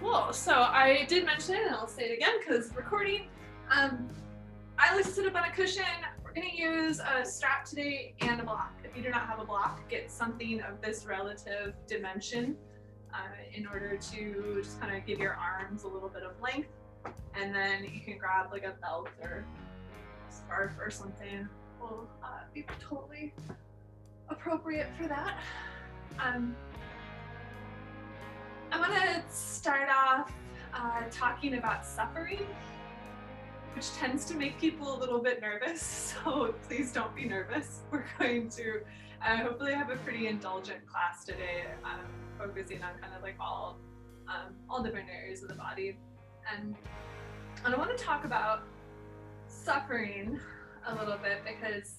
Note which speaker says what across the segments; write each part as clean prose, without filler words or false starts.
Speaker 1: Cool. So I did mention it, and I'll say it again because it's recording. I like to sit up on a cushion. We're going to use a strap today and a block. If you do not have a block, get something of this relative dimension in order to just kind of give your arms a little bit of length. And then you can grab like a belt or a scarf or something. Will be totally appropriate for that. I'm going to start off talking about suffering, which tends to make people a little bit nervous, so please don't be nervous. We're going to hopefully have a pretty indulgent class today, focusing on kind of like all different areas of the body. And I want to talk about suffering a little bit because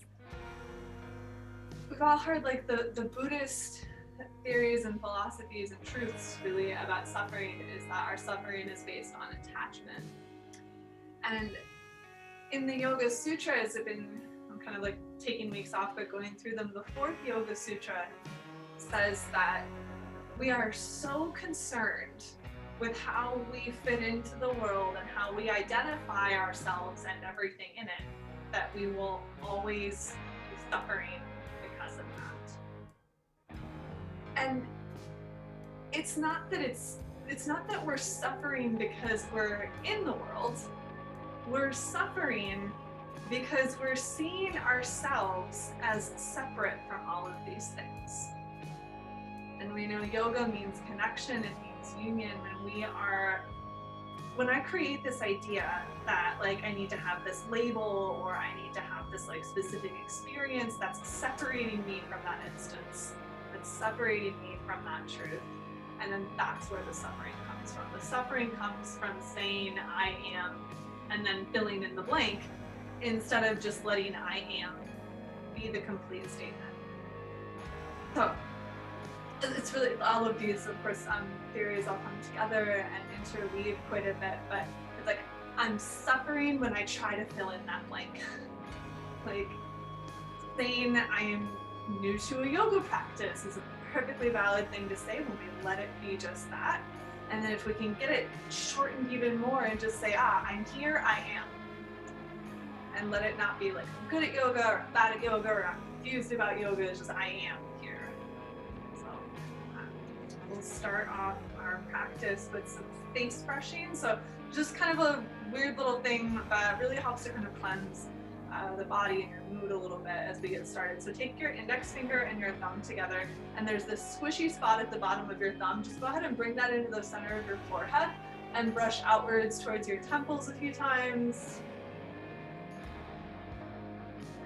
Speaker 1: we've all heard like the Buddhist theories and philosophies and truths really about suffering is that our suffering is based on attachment. And in the Yoga Sutras, I'm kind of like taking weeks off but going through them. The fourth Yoga Sutra says that we are so concerned with how we fit into the world and how we identify ourselves and everything in it that we will always be suffering because of that. And it's not that we're suffering because we're in the world. We're suffering because we're seeing ourselves as separate from all of these things. And we know yoga means connection, it means union, and when I create this idea that like I need to have this label or I need to have this like specific experience that's separating me from that instance, that's separating me from that truth, and then that's where the suffering comes from. The suffering comes from saying I am and then filling in the blank instead of just letting I am be the complete statement. So it's really all of these, of course, theories all come together and interweave quite a bit, but it's like I'm suffering when I try to fill in that blank. Like saying I am new to a yoga practice is a perfectly valid thing to say when we let it be just that. And then if we can get it shortened even more and just say, I'm here, I am. And let it not be like, I'm good at yoga, or I'm bad at yoga, or I'm confused about yoga, it's just I am here. So we'll start off our practice with some face brushing. So just kind of a weird little thing that really helps to kind of cleanse the body and your mood a little bit as we get started. So take your index finger and your thumb together, and there's this squishy spot at the bottom of your thumb. Just go ahead and bring that into the center of your forehead and brush outwards towards your temples a few times.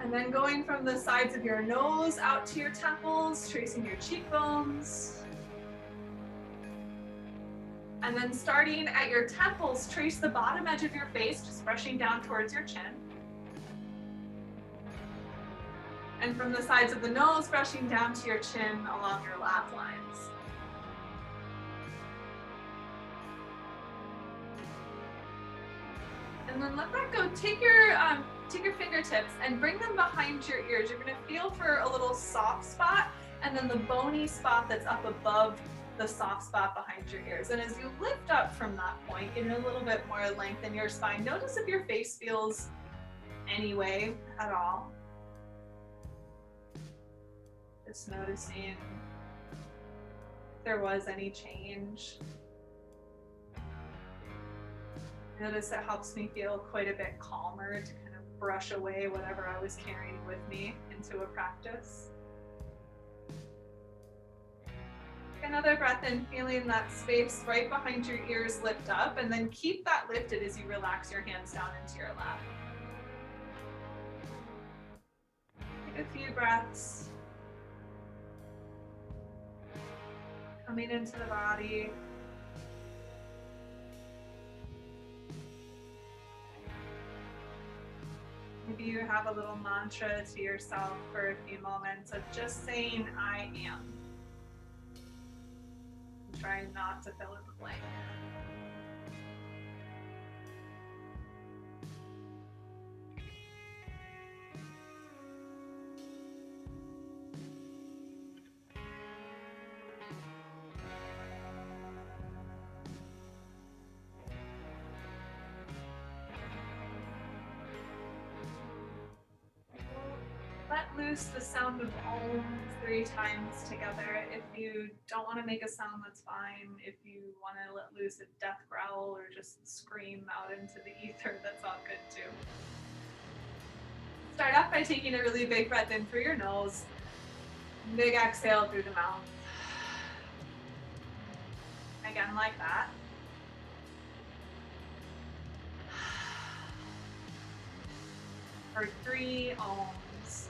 Speaker 1: And then going from the sides of your nose out to your temples, tracing your cheekbones. And then starting at your temples, trace the bottom edge of your face, just brushing down towards your chin. And from the sides of the nose, brushing down to your chin along your laugh lines. And then let that go. Take your fingertips and bring them behind your ears. You're gonna feel for a little soft spot and then the bony spot that's up above the soft spot behind your ears. And as you lift up from that point, getting a little bit more length in your spine, notice if your face feels any way at all. Just noticing if there was any change. Notice it helps me feel quite a bit calmer to kind of brush away whatever I was carrying with me into a practice. Take another breath in, feeling that space right behind your ears lift up, and then keep that lifted as you relax your hands down into your lap. Take a few breaths. Coming into the body. Maybe you have a little mantra to yourself for a few moments of just saying, I am. And trying not to fill in the blank. loose the sound of Om 3 times together. If you don't want to make a sound, that's fine. If you want to let loose a death growl or just scream out into the ether, that's all good too. Start off by taking a really big breath in through your nose. Big exhale through the mouth. Again, like that. For 3 ohms.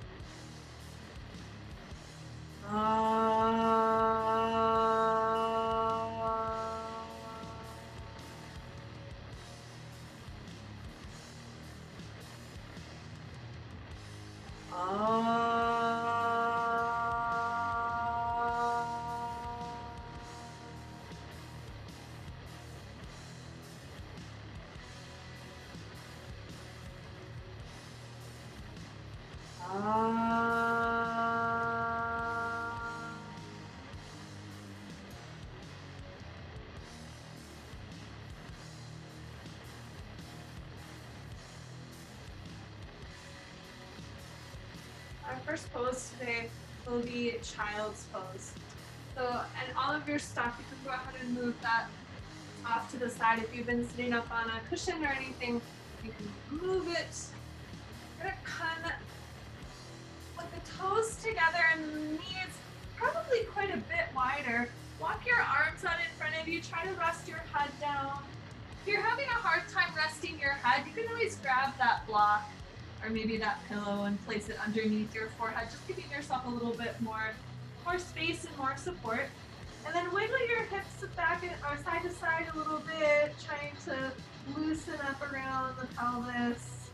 Speaker 1: Our first pose today will be child's pose. So, and all of your stuff, you can go ahead and move that off to the side. If you've been sitting up on a cushion or anything, you can move it. You're gonna come with the toes together and the knees probably quite a bit wider. Walk your arms out in front of you. Try to rest your head down. If you're having a hard time resting your head, you can always grab that block or maybe that pillow and place it underneath your forehead, just giving yourself a little bit more space and more support. And then wiggle your hips back or side to side a little bit, trying to loosen up around the pelvis.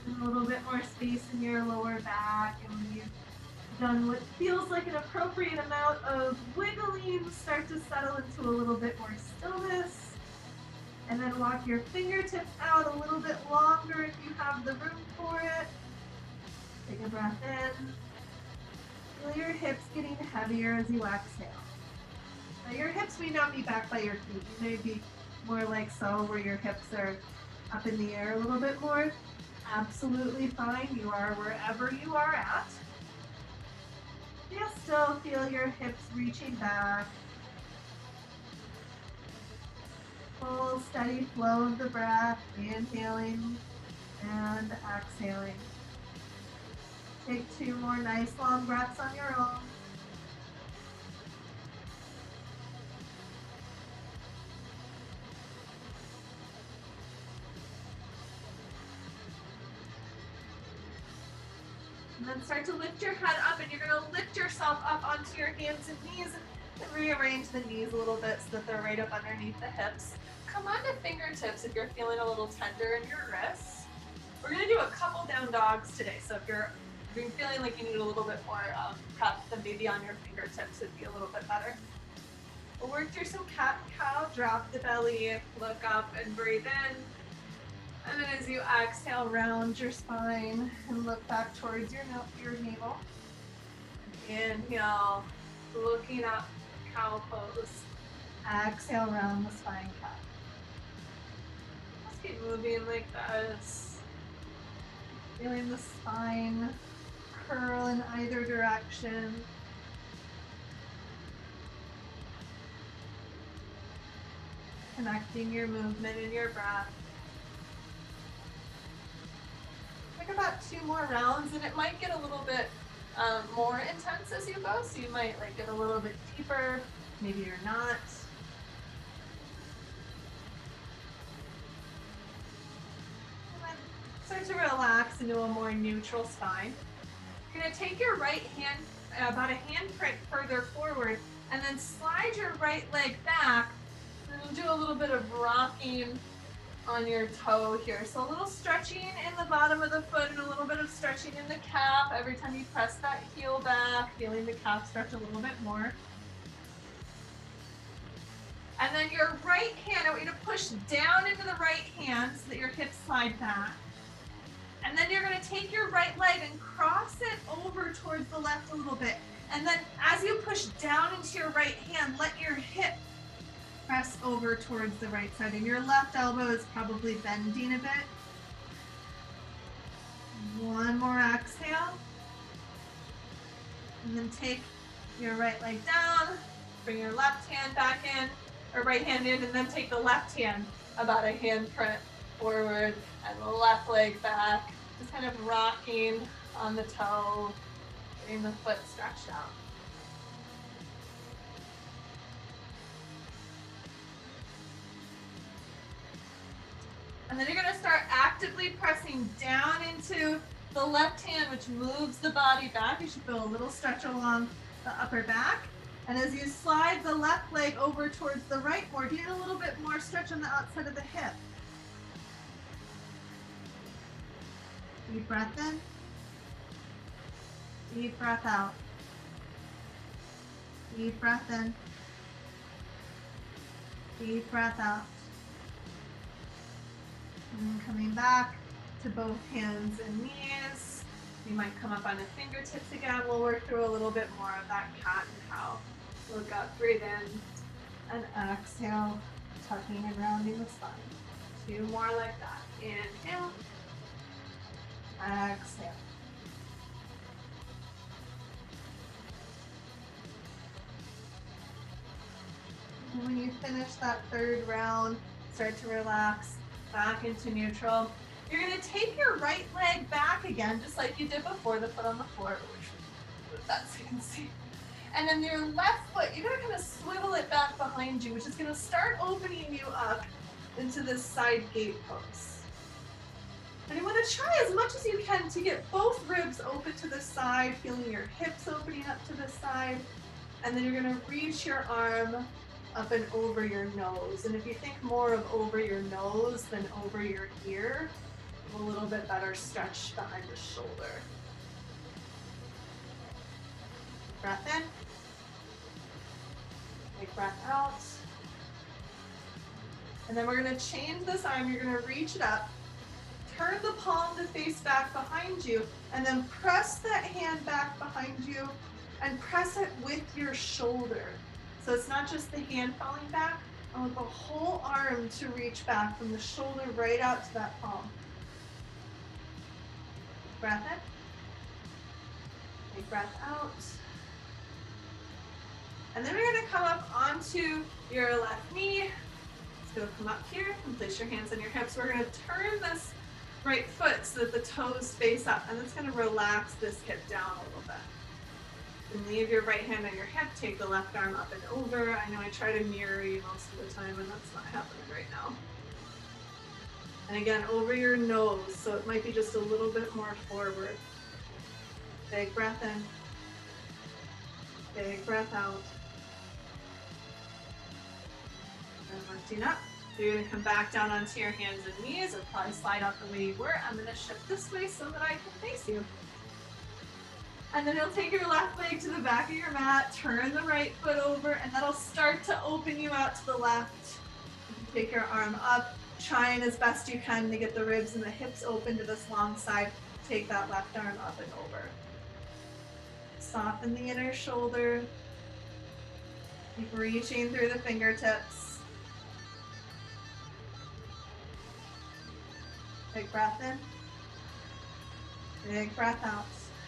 Speaker 1: And a little bit more space in your lower back. And when you've done what feels like an appropriate amount of wiggling, start to settle into a little bit more stillness. And then walk your fingertips out a little bit longer if you have the room for it. Take a breath in. Feel your hips getting heavier as you exhale. Now your hips may not be back by your feet. You may be more like so, where your hips are up in the air a little bit more. Absolutely fine. You are wherever you are at. You'll still feel your hips reaching back. Full steady flow of the breath, inhaling and exhaling. Take 2 more nice long breaths on your own. And then start to lift your head up, and you're going to lift yourself up onto your hands and knees and rearrange the knees a little bit so that they're right up underneath the hips. Come on to fingertips if you're feeling a little tender in your wrists. We're going to do a couple down dogs today, so if you're feeling like you need a little bit more prep, then maybe on your fingertips would be a little bit better. We'll work through some cat-cow, drop the belly, look up and breathe in. And then as you exhale, round your spine and look back towards your navel. Inhale, looking up, cow pose. Exhale, round the spine, cat. Just keep moving like this. Feeling the spine curl in either direction. Connecting your movement and your breath. Take about 2 more rounds, and it might get a little bit more intense as you go, so you might like get a little bit deeper, maybe you're not. And then start to relax into a more neutral spine. You're going to take your right hand about a handprint further forward, and then slide your right leg back, and do a little bit of rocking on your toe here. So a little stretching in the bottom of the foot and a little bit of stretching in the calf every time you press that heel back, feeling the calf stretch a little bit more. And then your right hand, I want you to push down into the right hand so that your hips slide back. And then you're going to take your right leg and cross it over towards the left a little bit. And then as you push down into your right hand, let your hip press over towards the right side, and your left elbow is probably bending a bit. One more exhale. And then take your right leg down, bring your left hand back in, or right hand in, and then take the left hand about a handprint forward and the left leg back. Just kind of rocking on the toe, getting the foot stretched out. And then you're going to start actively pressing down into the left hand, which moves the body back. You should feel a little stretch along the upper back. And as you slide the left leg over towards the right more, get a little bit more stretch on the outside of the hip. Deep breath in. Deep breath out. Deep breath in. Deep breath out. And coming back to both hands and knees. You might come up on the fingertips again. We'll work through a little bit more of that cat and cow. Look up, breathe in, and exhale, tucking and rounding the spine. 2 more like that. Inhale, exhale. And when you finish that 3rd round, start to relax back into neutral. You're going to take your right leg back again, just like you did before, the foot on the floor. Move that so you can see. And then your left foot, you're going to kind of swivel it back behind you, which is going to start opening you up into this side gate pose. And you want to try as much as you can to get both ribs open to the side, feeling your hips opening up to the side. And then you're going to reach your arm up and over your nose. And if you think more of over your nose than over your ear, a little bit better stretch behind the shoulder. Breath in. Big breath out. And then we're going to change this arm. You're going to reach it up. Turn the palm to face back behind you. And then press that hand back behind you. And press it with your shoulder. So it's not just the hand falling back. I want the whole arm to reach back from the shoulder right out to that palm. Breath in. Big breath out. And then we're going to come up onto your left knee. It's going to come up here and place your hands on your hips. We're going to turn this right foot so that the toes face up, and it's going to relax this hip down a little bit. And leave your right hand on your hip, take the left arm up and over. I know I try to mirror you most of the time, and that's not happening right now. And again, over your nose, so it might be just a little bit more forward. Big breath in. Big breath out. And lifting up. So you're going to come back down onto your hands and knees, or probably slide out the way you were. I'm going to shift this way so that I can face you. And then you'll take your left leg to the back of your mat, turn the right foot over, and that'll start to open you out to the left. You can take your arm up, trying as best you can to get the ribs and the hips open to this long side. Take that left arm up and over. Soften the inner shoulder. Keep reaching through the fingertips. Big breath in. Big breath out.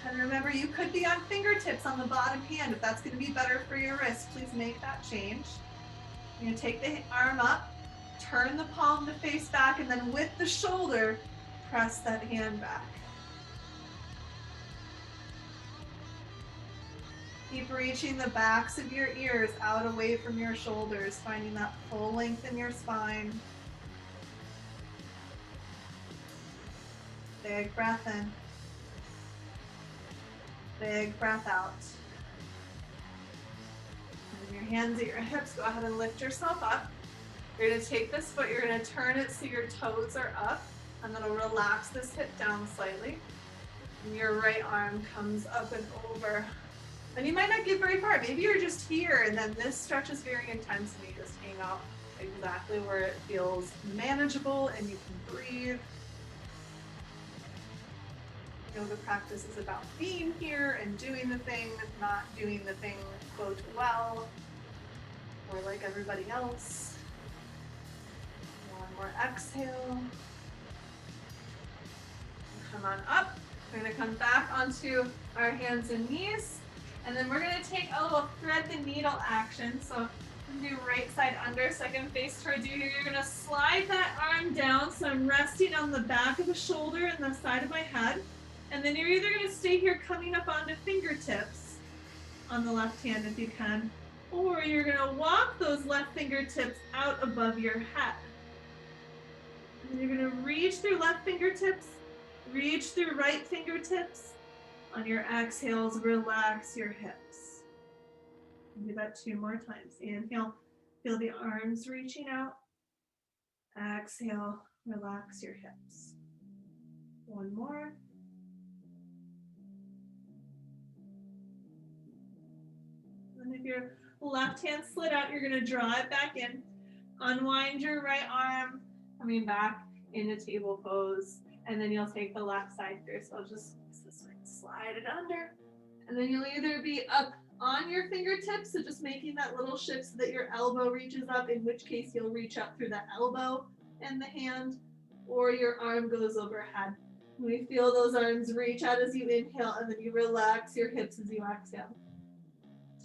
Speaker 1: And remember, you could be on fingertips on the bottom hand. If that's going to be better for your wrist, please make that change. You're going to take the arm up, turn the palm to face back, and then with the shoulder, press that hand back. Keep reaching the backs of your ears out away from your shoulders, finding that full length in your spine. Big breath in. Big breath out. And your hands at your hips, go ahead and lift yourself up. You're going to take this foot, you're going to turn it so your toes are up, and then it'll relax this hip down slightly. And your right arm comes up and over. And you might not get very far. Maybe you're just here, and then this stretch is very intense, and you just hang out exactly where it feels manageable and you can breathe. Yoga practice is about being here and doing the thing, not doing the thing quote well or like everybody else. One more exhale. Come on up. We're going to come back onto our hands and knees. And then we're gonna take a little thread the needle action. So do right side under, second face towards you here. You're gonna slide that arm down. So I'm resting on the back of the shoulder and the side of my head. And then you're either gonna stay here coming up onto fingertips on the left hand if you can, or you're gonna walk those left fingertips out above your head. And you're gonna reach through left fingertips, reach through right fingertips. On your exhales, relax your hips. Do that 2 more times. Inhale, feel the arms reaching out. Exhale, relax your hips. 1 more. And if your left hand slid out, you're gonna draw it back in. Unwind your right arm, coming back into table pose. And then you'll take the left side through. So I'll just this way, slide it under. And then you'll either be up on your fingertips, so just making that little shift so that your elbow reaches up, in which case you'll reach up through the elbow and the hand, or your arm goes overhead. We feel those arms reach out as you inhale, and then you relax your hips as you exhale.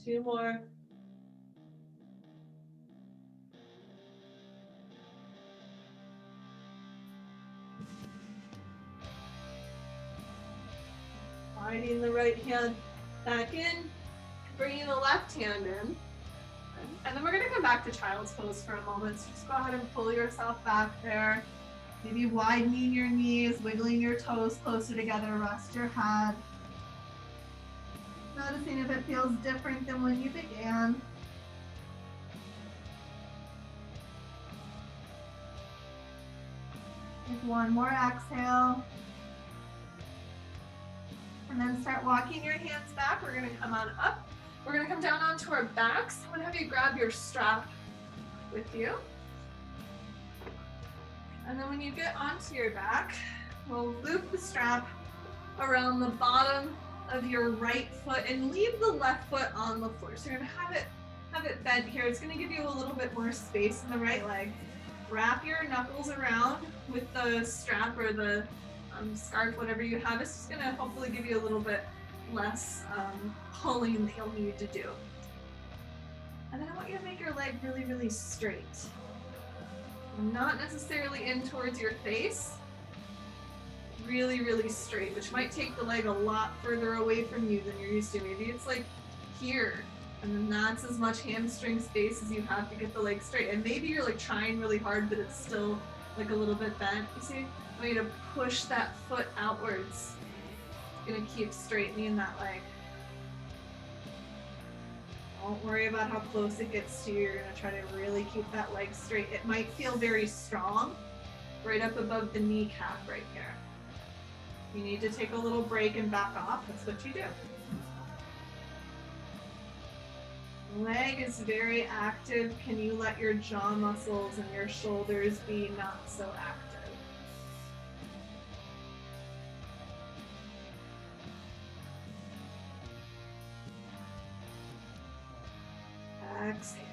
Speaker 1: 2 more. Sliding the right hand back in, bringing the left hand in. And then we're gonna come back to child's pose for a moment. So just go ahead and pull yourself back there. Maybe widening your knees, wiggling your toes closer together, rest your head. Noticing if it feels different than when you began. Take 1 more exhale. And then start walking your hands back. We're gonna come on up. We're gonna come down onto our backs. I'm gonna have you grab your strap with you. And then when you get onto your back, we'll loop the strap around the bottom of your right foot and leave the left foot on the floor. So you're gonna have it bent here. It's gonna give you a little bit more space in the right leg. Wrap your knuckles around with the strap or the scarf, whatever you have. It's just gonna hopefully give you a little bit less pulling that you'll need to do. And then I want you to make your leg really, really straight. Not necessarily in towards your face. Really, really straight, which might take the leg a lot further away from you than you're used to. Maybe it's like here, and then that's as much hamstring space as you have to get the leg straight. And maybe you're like trying really hard, but it's still like a little bit bent. You see? I want you to push that foot outwards. It's gonna keep straightening that leg. Don't worry about how close it gets to you. You're gonna try to really keep that leg straight. It might feel very strong right up above the kneecap right here. You need to take a little break and back off. That's what you do. Leg is very active. Can you let your jaw muscles and your shoulders be not so active? Exhale.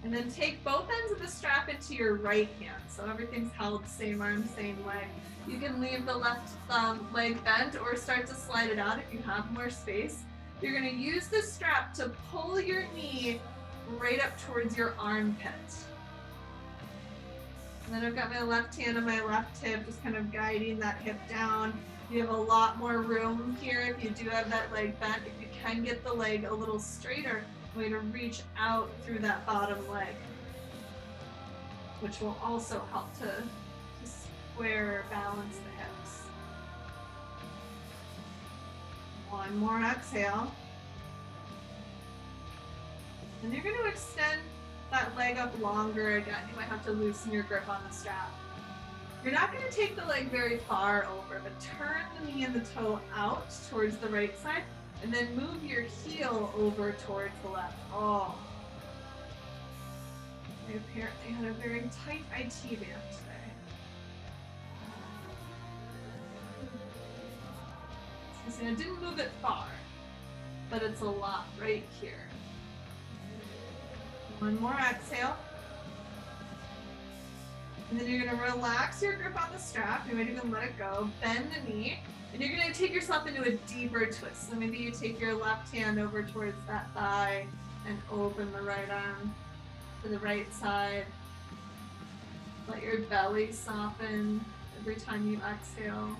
Speaker 1: And then take both ends of the strap into your right hand. So everything's held, same arm, same leg. You can leave the left leg bent or start to slide it out if you have more space. You're gonna use the strap to pull your knee right up towards your armpit. And then I've got my left hand on my left hip, just kind of guiding that hip down. You have a lot more room here if you do have that leg bent. If you can get the leg a little straighter, way to reach out through that bottom leg, which will also help to square balance the hips. 1 more exhale. And you're going to extend that leg up longer again. You might have to loosen your grip on the strap. You're not going to take the leg very far over, but turn the knee and the toe out towards the right side, and then move your heel over towards the left. Oh. I apparently had a very tight IT band today. So I didn't move it far, but it's a lot right here. 1 more exhale. And then you're gonna relax your grip on the strap. You might even let it go. Bend the knee. And you're gonna take yourself into a deeper twist. So maybe you take your left hand over towards that thigh and open the right arm to the right side. Let your belly soften every time you exhale.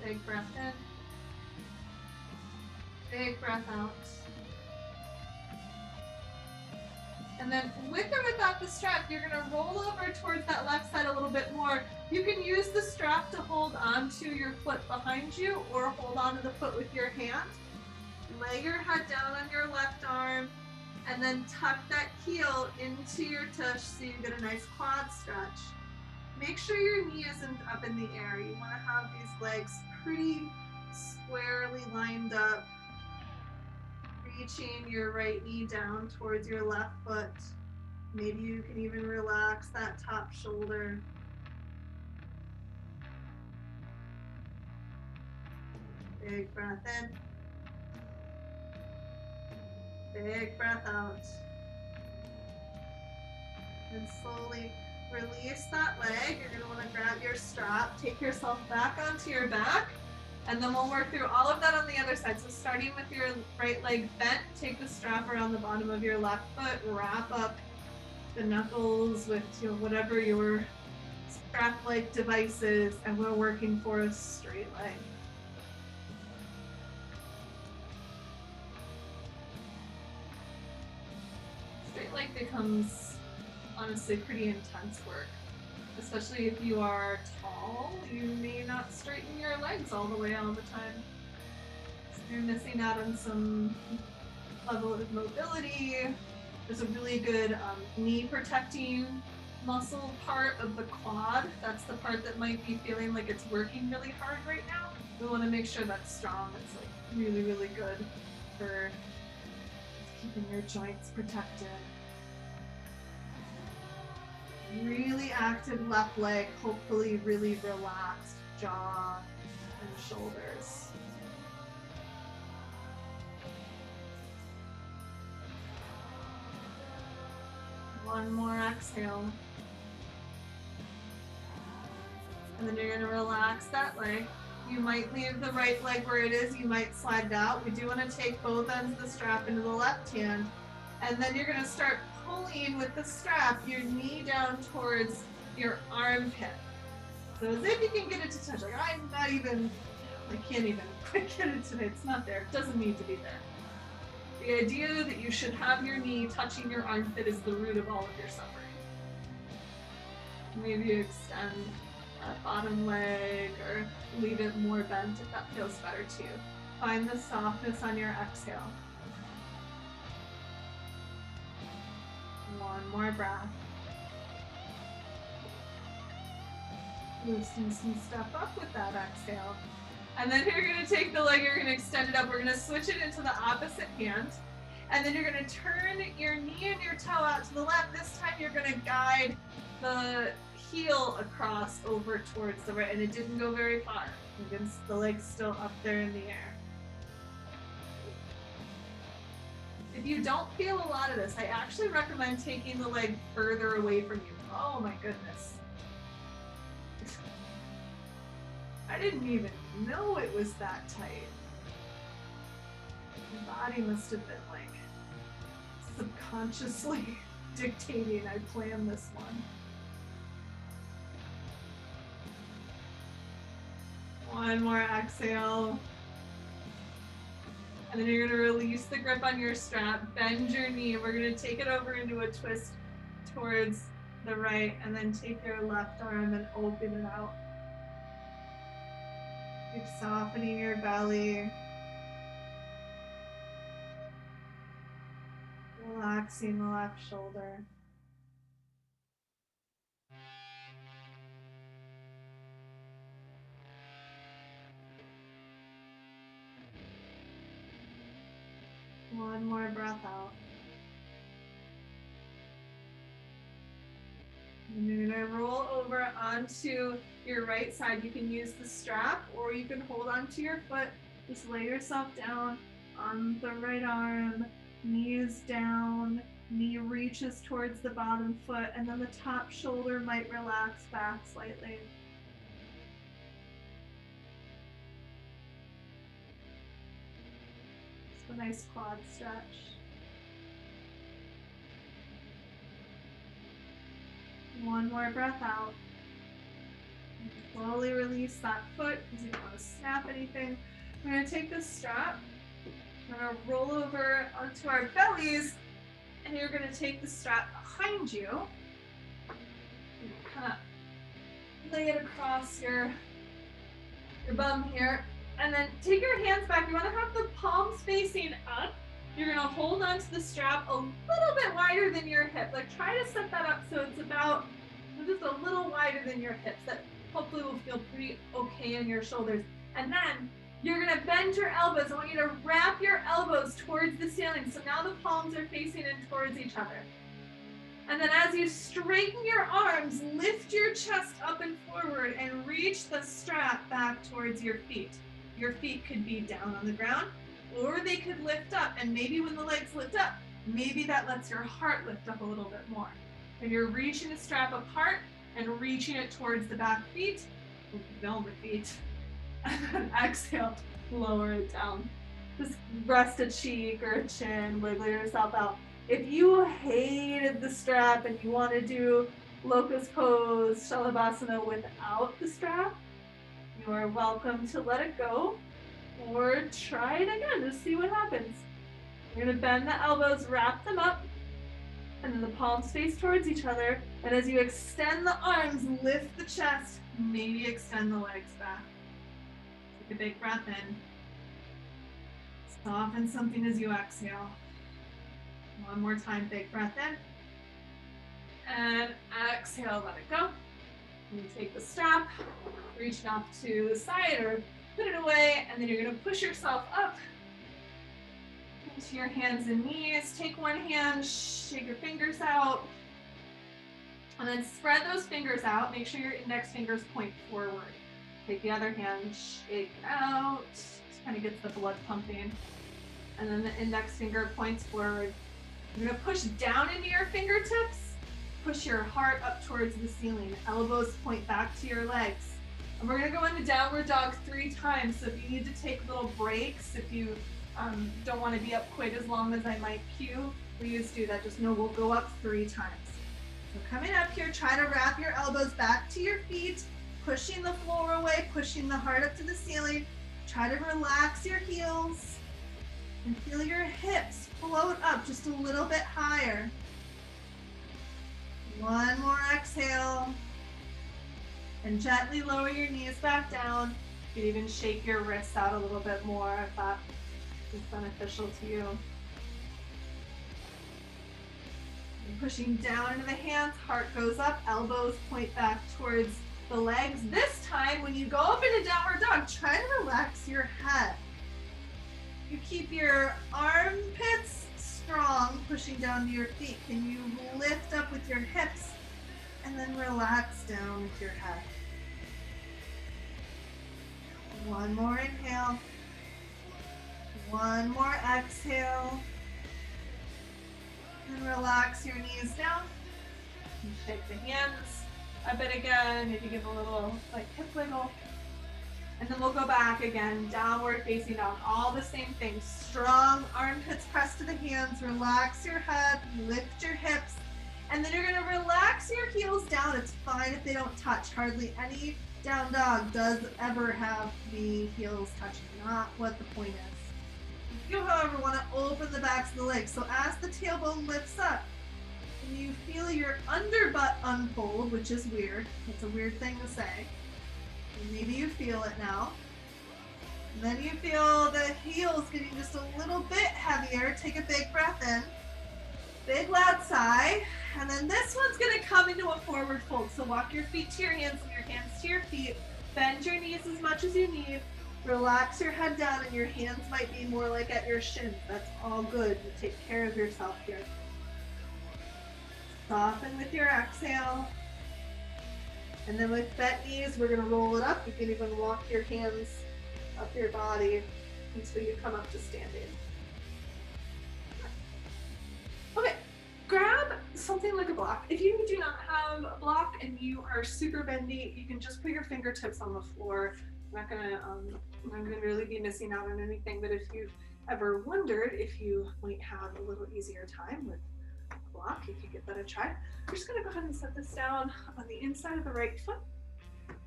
Speaker 1: Big breath in. Big breath out. And then with or without the strap, you're gonna roll over towards that left side a little bit more. You can use the strap to hold onto your foot behind you or hold onto the foot with your hand. Lay your head down on your left arm and then tuck that heel into your tush so you get a nice quad stretch. Make sure your knee isn't up in the air. You wanna have these legs pretty squarely lined up. Reaching your right knee down towards your left foot. Maybe you can even relax that top shoulder. Big breath in. Big breath out. And slowly release that leg. You're gonna wanna grab your strap, take yourself back onto your back, and then we'll work through all of that on the other side. So starting with your right leg bent, take the strap around the bottom of your left foot, wrap up the knuckles with whatever your strap-like device is, and we're working for a straight leg. Straight leg becomes honestly pretty intense work. Especially if you are tall, you may not straighten your legs all the way all the time. So you're missing out on some level of mobility. There's a really good knee protecting muscle part of the quad. That's the part that might be feeling like it's working really hard right now. We want to make sure that's strong. It's like really, really good for keeping your joints protected. Really active left leg, hopefully really relaxed jaw and shoulders. One more exhale. And then you're gonna relax that leg. You might leave the right leg where it is, you might slide it out. We do wanna take both ends of the strap into the left hand. And then you're gonna start pulling with the strap your knee down towards your armpit. So as if you can get it to touch. Like I can't even quite get it today. It's not there. It doesn't need to be there. The idea that you should have your knee touching your armpit is the root of all of your suffering. Maybe you extend that bottom leg or leave it more bent if that feels better to you. Find the softness on your exhale. One more breath. Loosen some stuff up with that exhale. And then you're gonna take the leg, you're gonna extend it up. We're gonna switch it into the opposite hand. And then you're gonna turn your knee and your toe out to the left. This time you're gonna guide the heel across over towards the right. And it didn't go very far. The leg's still up there in the air. If you don't feel a lot of this, I actually recommend taking the leg further away from you. Oh my goodness. I didn't even know it was that tight. My body must have been like subconsciously dictating I planned this one. One more exhale. And then you're gonna release the grip on your strap, bend your knee, and we're gonna take it over into a twist towards the right, and then take your left arm and open it out. Keep softening your belly. Relaxing the left shoulder. One more breath out. And you're gonna roll onto your right side. You can use the strap or you can hold onto your foot. Just lay yourself down on the right arm, knees down, knee reaches towards the bottom foot, and then the top shoulder might relax back slightly. Just a nice quad stretch. One more breath out. And slowly release that foot because you don't want to snap anything. We're going to take this strap. We're going to roll over onto our bellies, and you're going to take the strap behind you. You kind of lay it across your bum here, and then take your hands back. You want to have the palms facing up. You're going to hold onto the strap a little bit wider than your hip. Like, try to set that up so it's about just a little wider than your hips. That hopefully will feel pretty okay in your shoulders. And then you're going to bend your elbows. I want you to wrap your elbows towards the ceiling. So now the palms are facing in towards each other. And then as you straighten your arms, lift your chest up and forward and reach the strap back towards your feet. Your feet could be down on the ground, or they could lift up, and maybe when the legs lift up, maybe that lets your heart lift up a little bit more. And you're reaching the strap apart and reaching it towards the back feet, velvet feet, and then exhale, lower it down. Just rest a cheek or a chin, wiggle yourself out. If you hated the strap and you want to do locust pose, shalabhasana without the strap, you are welcome to let it go. Or try it again, just see what happens. You're gonna bend the elbows, wrap them up, and then the palms face towards each other. And as you extend the arms, lift the chest, maybe extend the legs back. Take a big breath in. Soften something as you exhale. One more time, big breath in. And exhale, let it go. And you take the strap, reach it off to the side or put it away, and then you're going to push yourself up into your hands and knees. Take one hand, shake your fingers out, and then spread those fingers out. Make sure your index fingers point forward. Take the other hand, shake it out. Just kind of gets the blood pumping. And then the index finger points forward. You're going to push down into your fingertips. Push your heart up towards the ceiling. Elbows point back to your legs. And we're going to go into downward dog 3 times. So if you need to take little breaks, if you don't want to be up quite as long as I might cue, please do that. Just know we'll go up 3 times. So coming up here, try to wrap your elbows back to your feet, pushing the floor away, pushing the heart up to the ceiling. Try to relax your heels and feel your hips float up just a little bit higher. One more exhale. And gently lower your knees back down. You can even shake your wrists out a little bit more if that is beneficial to you. And pushing down into the hands, heart goes up, elbows point back towards the legs. This time, when you go up into downward dog, try to relax your head. You keep your armpits strong, pushing down to your feet. Can you lift up with your hips and then relax down with your head? One more inhale. One more exhale. And relax your knees down. And shake the hands a bit again. Maybe give a little hip wiggle. And then we'll go back again, downward facing dog. All the same things. Strong armpits pressed to the hands. Relax your head. Lift your hips. And then you're going to relax your heels down. It's fine if they don't touch. Hardly any down dog does ever have the heels touching. Not what the point is. You, however, want to open the backs of the legs. So as the tailbone lifts up, and you feel your underbutt unfold, which is weird. It's a weird thing to say. And maybe you feel it now. And then you feel the heels getting just a little bit heavier. Take a big breath in. Big loud sigh. And then this one's going to come into a forward fold. So walk your feet to your hands and your hands to your feet. Bend your knees as much as you need. Relax your head down, and your hands might be more like at your shins. That's all good. You take care of yourself here. Soften with your exhale.
Speaker 2: And then with bent knees, we're gonna roll it up. You can even walk your hands up your body until you come up to standing. Okay, grab something like a block. If you do not have a block and you are super bendy, you can just put your fingertips on the floor. I'm not gonna really be missing out on anything, but if you've ever wondered if you might have a little easier time with a block, you could give that a try. I'm just gonna go ahead and set this down on the inside of the right foot.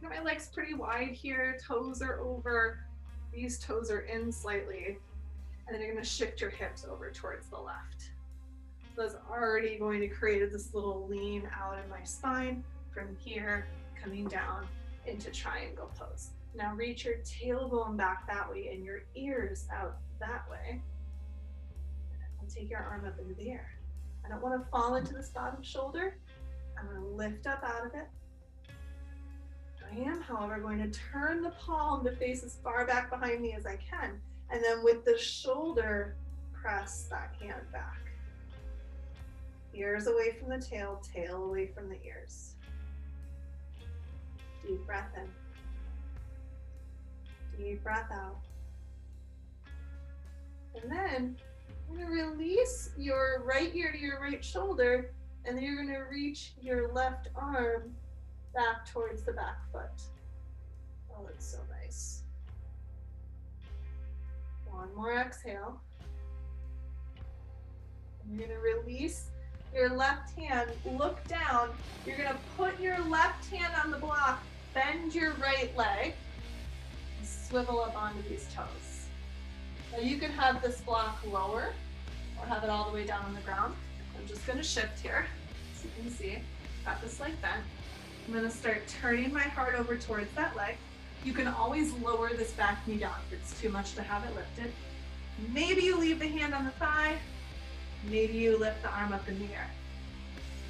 Speaker 2: My leg's pretty wide here, toes are over, these toes are in slightly, and then you're gonna shift your hips over towards the left. So that's already going to create this little lean out in my spine from here, coming down into triangle pose. Now reach your tailbone back that way and your ears out that way. And take your arm up into the air. I don't want to fall into this bottom shoulder. I'm going to lift up out of it. I am, however, going to turn the palm to face as far back behind me as I can. And then with the shoulder, press that hand back. Ears away from the tail, tail away from the ears. Deep breath in. Deep breath out. And then you're going to release your right ear to your right shoulder, and then you're going to reach your left arm back towards the back foot. Oh, that's so nice. One more exhale. And you're going to release your left hand, look down. You're going to put your left hand on the block, bend your right leg, and swivel up onto these toes. Now you can have this block lower or have it all the way down on the ground. I'm just going to shift here so you can see. Got this leg bent. I'm going to start turning my heart over towards that leg. You can always lower this back knee down if it's too much to have it lifted. Maybe you leave the hand on the thigh. Maybe you lift the arm up in the air.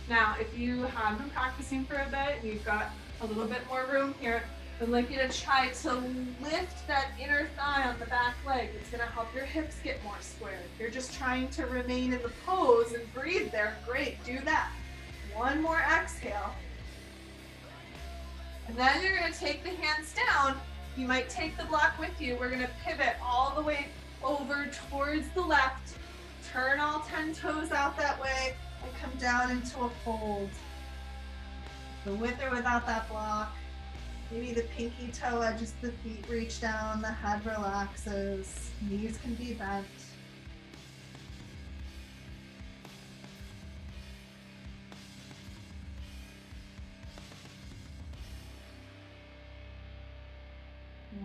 Speaker 2: Now, if you have been practicing for a bit and you've got a little bit more room here, I'd like you to try to lift that inner thigh on the back leg. It's going to help your hips get more squared. If you're just trying to remain in the pose and breathe there, great, do that. One more exhale. And then you're going to take the hands down. You might take the block with you. We're going to pivot all the way over towards the left. Turn all 10 toes out that way and come down into a fold. So with or without that block, maybe the pinky toe edges the feet reach down, the head relaxes, knees can be bent.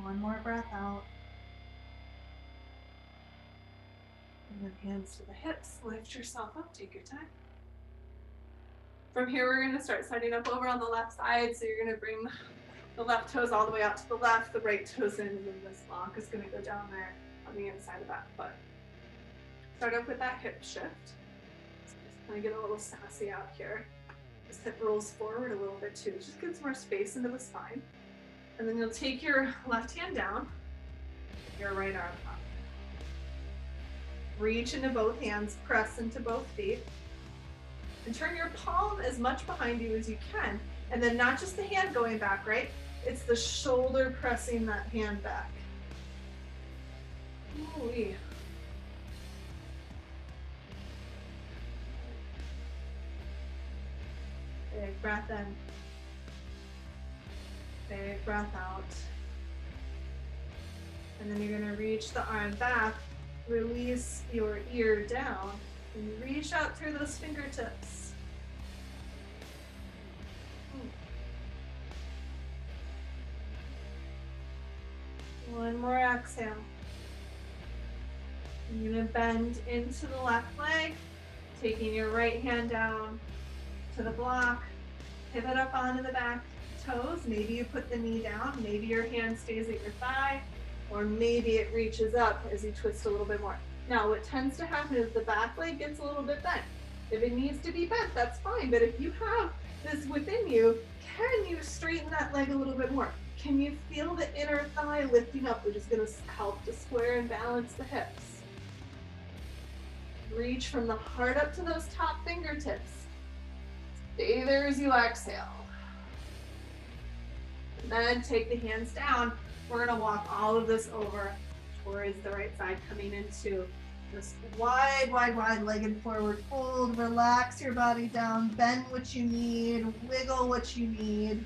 Speaker 2: One more breath out. And then hands to the hips, lift yourself up, take your time. From here, we're going to start setting up over on the left side. So you're going to bring the left toes all the way out to the left, the right toes in, and then this block is going to go down there on the inside of that foot. Start up with that hip shift. So just kind of get a little sassy out here. This hip rolls forward a little bit too. Just gives more space into the spine. And then you'll take your left hand down, your right arm up. Reach into both hands, press into both feet, and turn your palm as much behind you as you can. And then not just the hand going back, right? It's the shoulder pressing that hand back. Ooh-wee. Big breath in. Big breath out. And then you're going to reach the arm back, release your ear down, and reach out through those fingertips. One more exhale. You're going to bend into the left leg, taking your right hand down to the block, pivot up onto the back toes. Maybe you put the knee down, maybe your hand stays at your thigh, or maybe it reaches up as you twist a little bit more. Now, what tends to happen is the back leg gets a little bit bent. If it needs to be bent, that's fine, but if you have this within you, can you straighten that leg a little bit more? Can you feel the inner thigh lifting up, which is going to help to square and balance the hips? Reach from the heart up to those top fingertips. Stay there as you exhale. Then take the hands down. We're gonna walk all of this over towards the right side, coming into this wide, wide, wide legged forward fold. Relax your body down, bend what you need, wiggle what you need.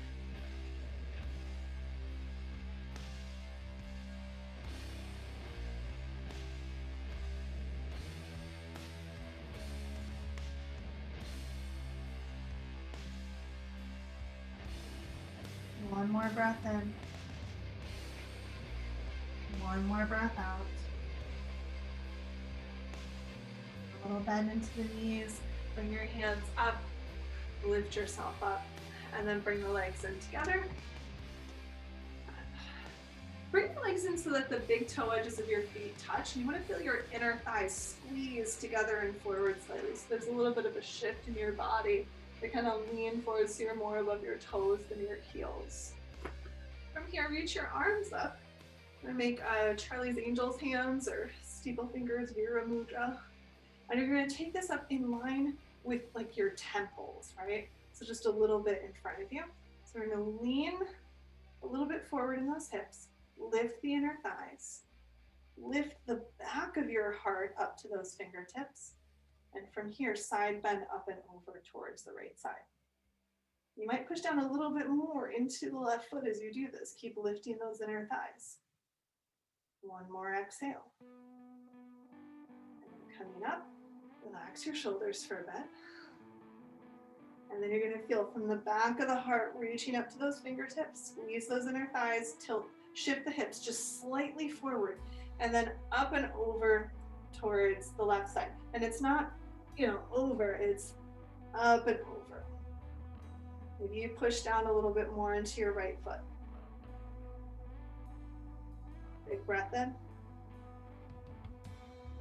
Speaker 2: One more breath in. One more breath out. A little bend into the knees. Bring your hands up. Lift yourself up. And then bring the legs in together. Bring the legs in so that the big toe edges of your feet touch. And you want to feel your inner thighs squeeze together and forward slightly. So there's a little bit of a shift in your body. They kind of lean forward so you're more above your toes than your heels. From here, reach your arms up. I'm gonna make Charlie's Angels hands or steeple fingers, Vira Mudra. And you're gonna take this up in line with like your temples, right? So just a little bit in front of you. So we're gonna lean a little bit forward in those hips, lift the inner thighs, lift the back of your heart up to those fingertips. And from here, side bend up and over towards the right side. You might push down a little bit more into the left foot as you do this. Keep lifting those inner thighs. One more exhale. And then coming up, relax your shoulders for a bit. And then you're going to feel from the back of the heart, reaching up to those fingertips, squeeze those inner thighs, tilt, shift the hips just slightly forward, and then up and over towards the left side. And it's not, over, it's up and over. Maybe you push down a little bit more into your right foot. Big breath in.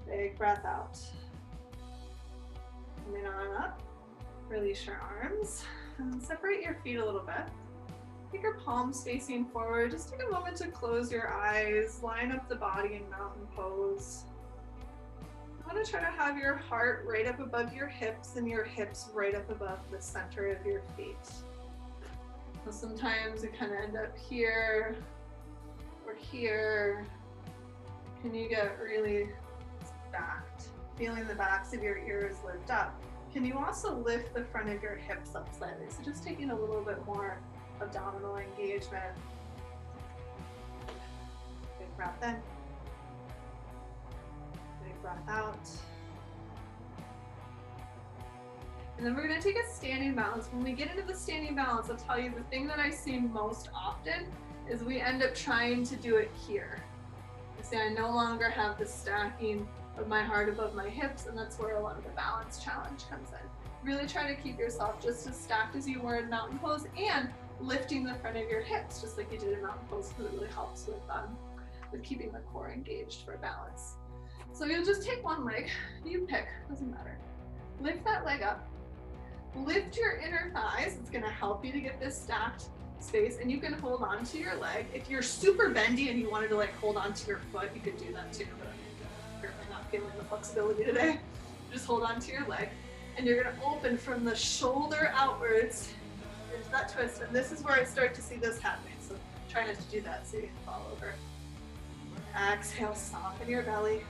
Speaker 2: Big breath out. Coming on up. Release your arms. And separate your feet a little bit. Take your palms facing forward. Just take a moment to close your eyes. Line up the body in mountain pose. You want to try to have your heart right up above your hips and your hips right up above the center of your feet. So sometimes you kind of end up here or here. Can you get really stacked? Feeling the backs of your ears lift up. Can you also lift the front of your hips up slightly? So just taking a little bit more abdominal engagement. Big breath in. Big breath out. And then we're going to take a standing balance. When we get into the standing balance, I'll tell you the thing that I see most often is we end up trying to do it here. You see, I no longer have the stacking of my heart above my hips, and that's where a lot of the balance challenge comes in. Really try to keep yourself just as stacked as you were in mountain pose and lifting the front of your hips just like you did in mountain pose, because it really helps with keeping the core engaged for balance. So you'll just take one leg, you pick, doesn't matter. Lift that leg up. Lift your inner thighs. It's going to help you to get this stacked space, and you can hold on to your leg. If you're super bendy and you wanted to like hold on to your foot, you could do that too, but I'm apparently not feeling the flexibility today. Just hold on to your leg, and you're going to open from the shoulder outwards into that twist, and this is where I start to see this happening, so try not to do that so you can fall over. Exhale, soften your belly.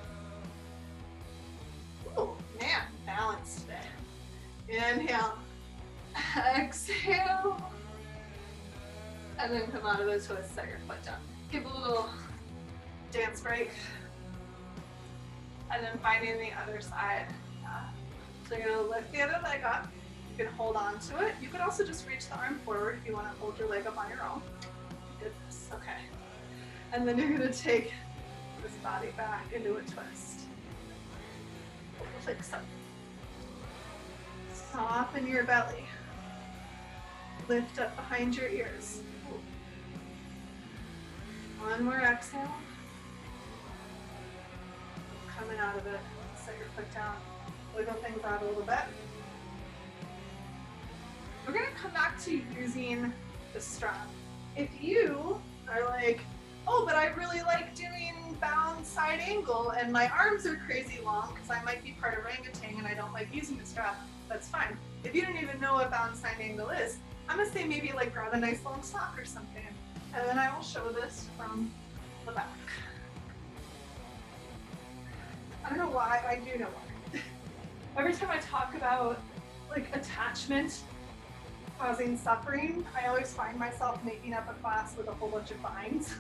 Speaker 2: Oh man, balance today. Inhale, exhale, and then come out of the twist, set your foot down. Give a little dance break, and then finding the other side. So you're gonna lift the other leg up. You can hold on to it. You could also just reach the arm forward if you wanna hold your leg up on your own. Goodness, okay. And then you're gonna take this body back into a twist. Like so. Soften your belly. Lift up behind your ears. One more exhale. Coming out of it. Set your foot down. Wiggle things out a little bit. We're going to come back to using the strap. If you are like, oh, but I really like doing bound side angle and my arms are crazy long because I might be part orangutan and I don't like using the strap, that's fine. If you don't even know what bound side angle is, I'm gonna say maybe like grab a nice long sock or something. And then I will show this from the back. I don't know why, I do know why. Every time I talk about like attachment causing suffering, I always find myself making up a class with a whole bunch of vines.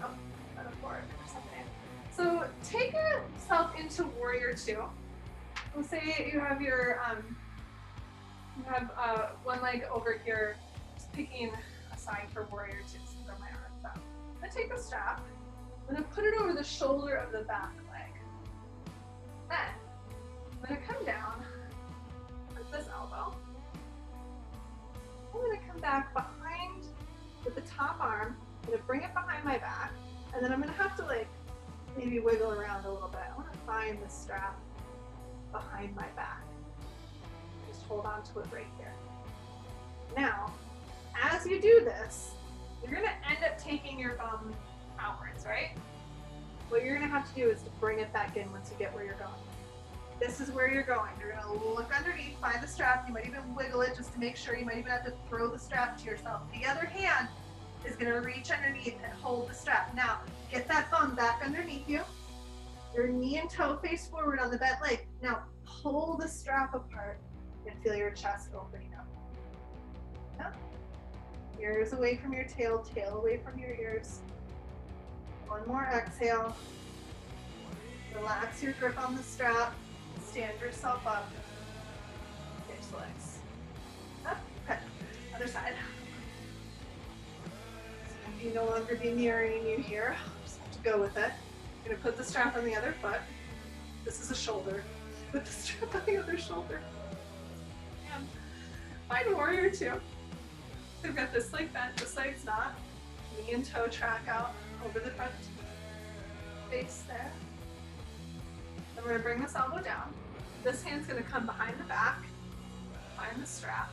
Speaker 2: Oh, metaphoric or something. So take yourself into warrior two. Let's say you have your one leg over here, just picking a side for warrior two, so throw my arms out. I'm gonna take the strap, I'm gonna put it over the shoulder of the back leg. Then I'm gonna come down with this elbow. I'm gonna come back behind with the top arm. I'm gonna bring it behind my back, and then I'm gonna have to like maybe wiggle around a little bit. I wanna find the strap behind my back. Just hold on to it right here. Now, as you do this, you're gonna end up taking your bum outwards, right? What you're gonna have to do is to bring it back in once you get where you're going. This is where you're going. You're gonna look underneath, find the strap. You might even wiggle it just to make sure. You might even have to throw the strap to yourself. The other hand is gonna reach underneath and hold the strap. Now, get that bum back underneath you. Your knee and toe face forward on the bent leg. Now, pull the strap apart and feel your chest opening up. Yep. Ears away from your tail, tail away from your ears. One more exhale. Relax your grip on the strap. Stand yourself up. Face legs. Up. Okay. Other side. So you no longer be mirroring you here. Just have to go with it. I'm gonna put the strap on the other foot. This is a shoulder. Put the strap on the other shoulder. And find warrior two. So we've got this leg bent, this leg's not. Knee and toe track out over the front face there. Then we're gonna bring this elbow down. This hand's gonna come behind the back, find the strap.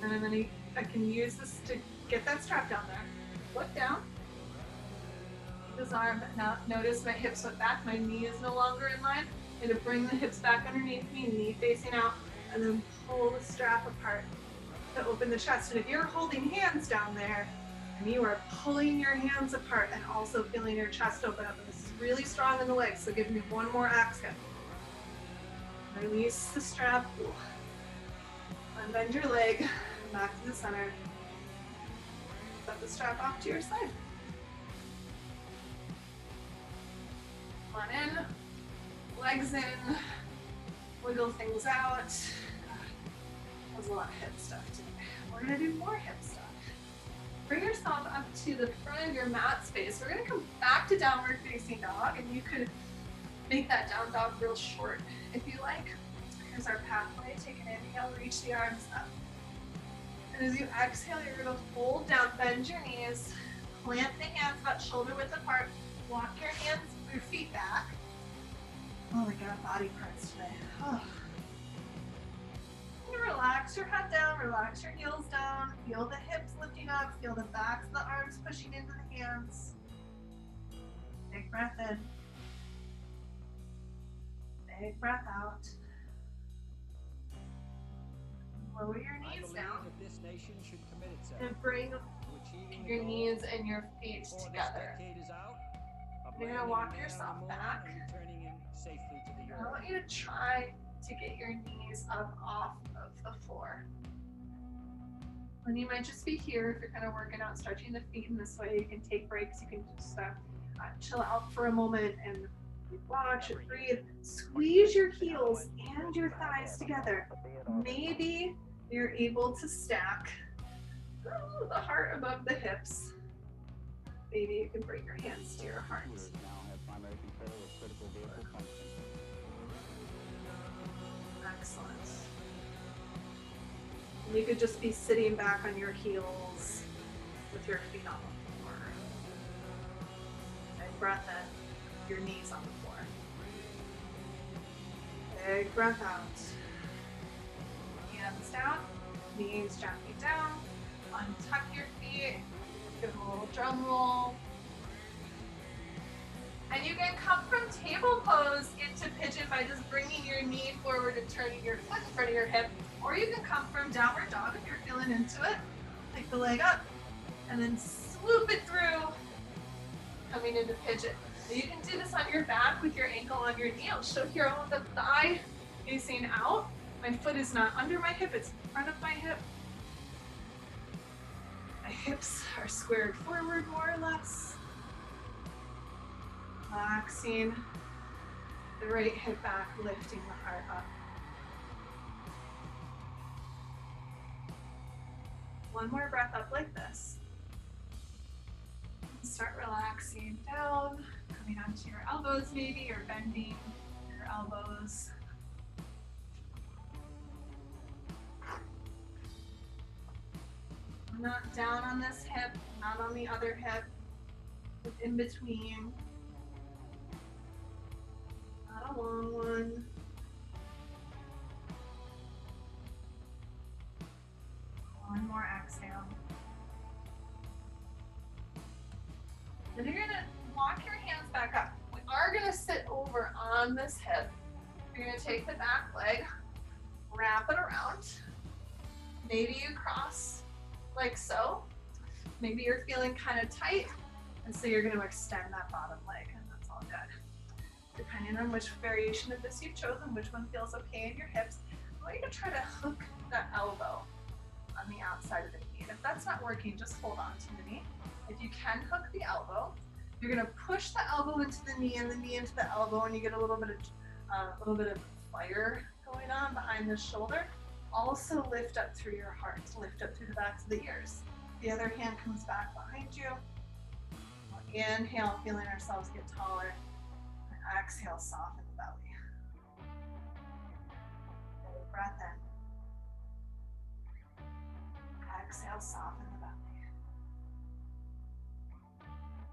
Speaker 2: And I can use this to get that strap down there. Look down. This arm, now notice my hips went back, my knee is no longer in line. I'm gonna bring the hips back underneath me, knee facing out, and then pull the strap apart to open the chest. And if you're holding hands down there, and you are pulling your hands apart and also feeling your chest open up, and this is really strong in the legs, so give me one more exhale. Release the strap, unbend your leg, back to the center. Set the strap off to your side. Come on in, legs in, wiggle things out. That was a lot of hip stuff today. We're gonna do more hip stuff. Bring yourself up to the front of your mat space. We're gonna come back to downward facing dog, and you could make that down dog real short if you like. Here's our pathway. Take an inhale, reach the arms up. And as you exhale, you're gonna hold down, bend your knees, plant the hands about shoulder width apart, walk your feet back. Oh my God, body parts today. Oh. Relax your head down, relax your heels down, feel the hips lifting up, feel the backs of the arms pushing into the hands. Big breath in. Big breath out. Lower your knees down. And bring your knees and your feet together. You're going to walk yourself back. I want you to try to get your knees up off of the floor. And you might just be here if you're kind of working out, stretching the feet in this way. You can take breaks. You can just chill out for a moment and watch and breathe. Squeeze your heels and your thighs together. Maybe you're able to stack the heart above the hips. Maybe you can bring your hands to your heart. Excellent. And you could just be sitting back on your heels with your feet on the floor. Big breath in, your knees on the floor. Big breath out. Hands down, knees gently down. Untuck your feet. Give them a little drum roll. And you can come from table pose into pigeon by just bringing your your knee forward and turning your foot in front of your hip, or you can come from downward dog if you're feeling into it. Take the leg up and then swoop it through, coming into pigeon. Now you can do this on your back with your ankle on your knee. I'll show here on the thigh facing out. My foot is not under my hip, it's in front of my hip. My hips are squared forward more or less. Relaxing the right hip back, lifting the heart up. One more breath up like this. Start relaxing down, coming onto your elbows maybe, or bending your elbows. Not down on this hip, not on the other hip, but in between. Not a long one. One more exhale. Then you're gonna walk your hands back up. We are gonna sit over on this hip. You're gonna take the back leg, wrap it around. Maybe you cross like so. Maybe you're feeling kind of tight, and so you're gonna extend that bottom leg, and that's all good. Depending on which variation of this you've chosen, which one feels okay in your hips, I want you to try to hook that elbow on the outside of the knee. And if that's not working, just hold on to the knee. If you can hook the elbow, you're gonna push the elbow into the knee and the knee into the elbow, and you get a little bit of fire going on behind the shoulder. Also lift up through your heart, lift up through the backs of the ears. The other hand comes back behind you. Inhale, feeling ourselves get taller. And exhale, soften the belly. Breath in. Exhale, soften the belly.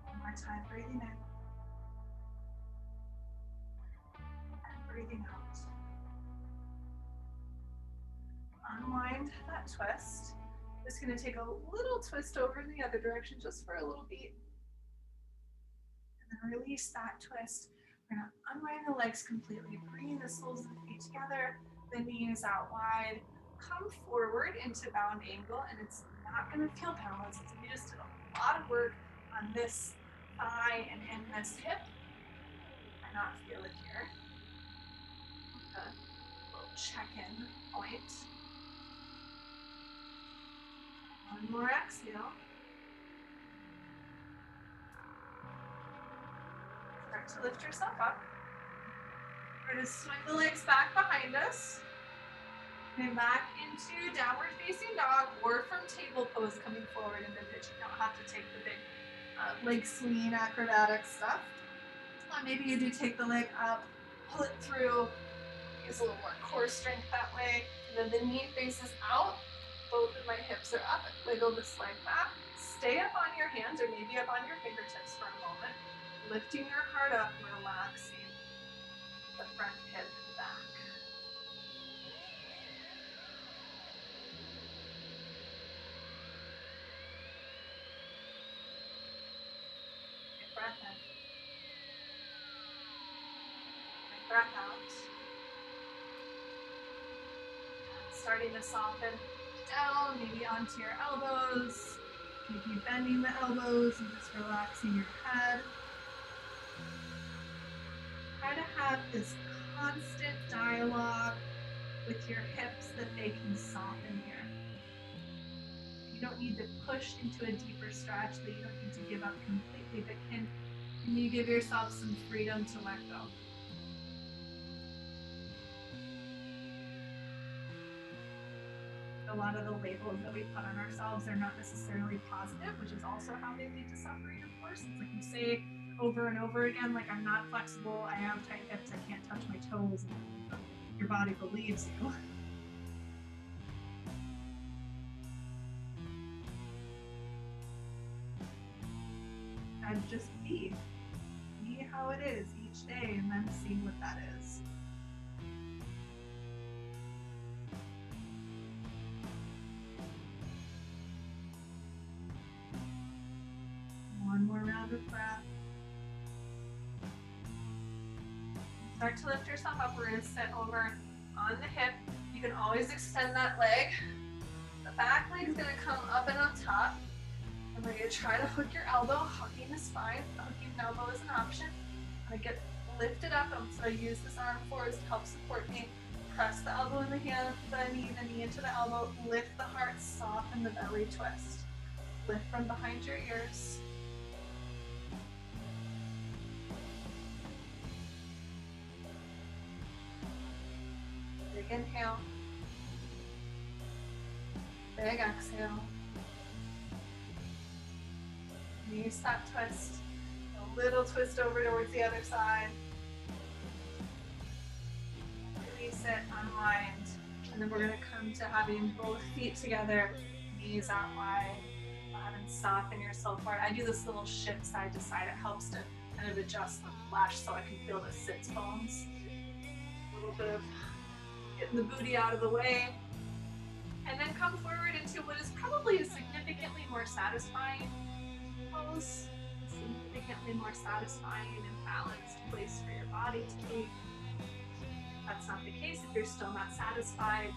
Speaker 2: One more time, breathing in. And breathing out. Unwind that twist. Just going to take a little twist over in the other direction just for a little beat. And then release that twist. We're going to unwind the legs completely. Bring the soles of the feet together. The knees out wide. Come forward into bound angle, and it's not going to feel balanced. We just did a lot of work on this thigh and in this hip. I not feel it here. A little check-in point. One more exhale. Start to lift yourself up. We're going to swing the legs back behind us. And back into downward facing dog, or from table pose coming forward into pigeon. You don't have to take the big leg swinging acrobatic stuff. Maybe you do take the leg up, pull it through, use a little more core strength that way. And then the knee faces out. Both of my hips are up. Wiggle this leg back. Stay up on your hands, or maybe up on your fingertips for a moment. Lifting your heart up, relaxing the front hip back. Take breath in. Take breath out. Starting to soften down, maybe onto your elbows, maybe bending the elbows and just relaxing your head. Try to have this constant dialogue with your hips that they can soften here. You don't need to push into a deeper stretch, that you don't need to give up completely, but can you give yourself some freedom to let go? A lot of the labels that we put on ourselves are not necessarily positive, which is also how they lead to suffering, of course. It's like you say over and over again, like, I'm not flexible, I have tight hips, I can't touch my toes, and your body believes you. And just be how it is each day, and then see what that is. One more round of breath. Start to lift yourself up. We're gonna sit over on the hip. You can always extend that leg. The back leg's gonna come up and on top. And we're gonna try to hook your elbow, hugging the spine. Hooking the elbow is an option. I'm gonna get lifted up. So I use this arm forwards to help support me. Press the elbow in the hand, the knee into the elbow. Lift the heart, soften the belly twist. Lift from behind your ears. Big inhale. Big exhale. Use that twist. A little twist over towards the other side. Release it, unwind. And then we're going to come to having both feet together, knees out wide. Go ahead and soften yourself forward. I do this little shift side to side. It helps to kind of adjust the flash so I can feel the sits bones. A little bit of getting the booty out of the way. And then come forward into what is probably a significantly more satisfying pose, significantly more satisfying and balanced place for your body to be. If that's not the case, if you're still not satisfied,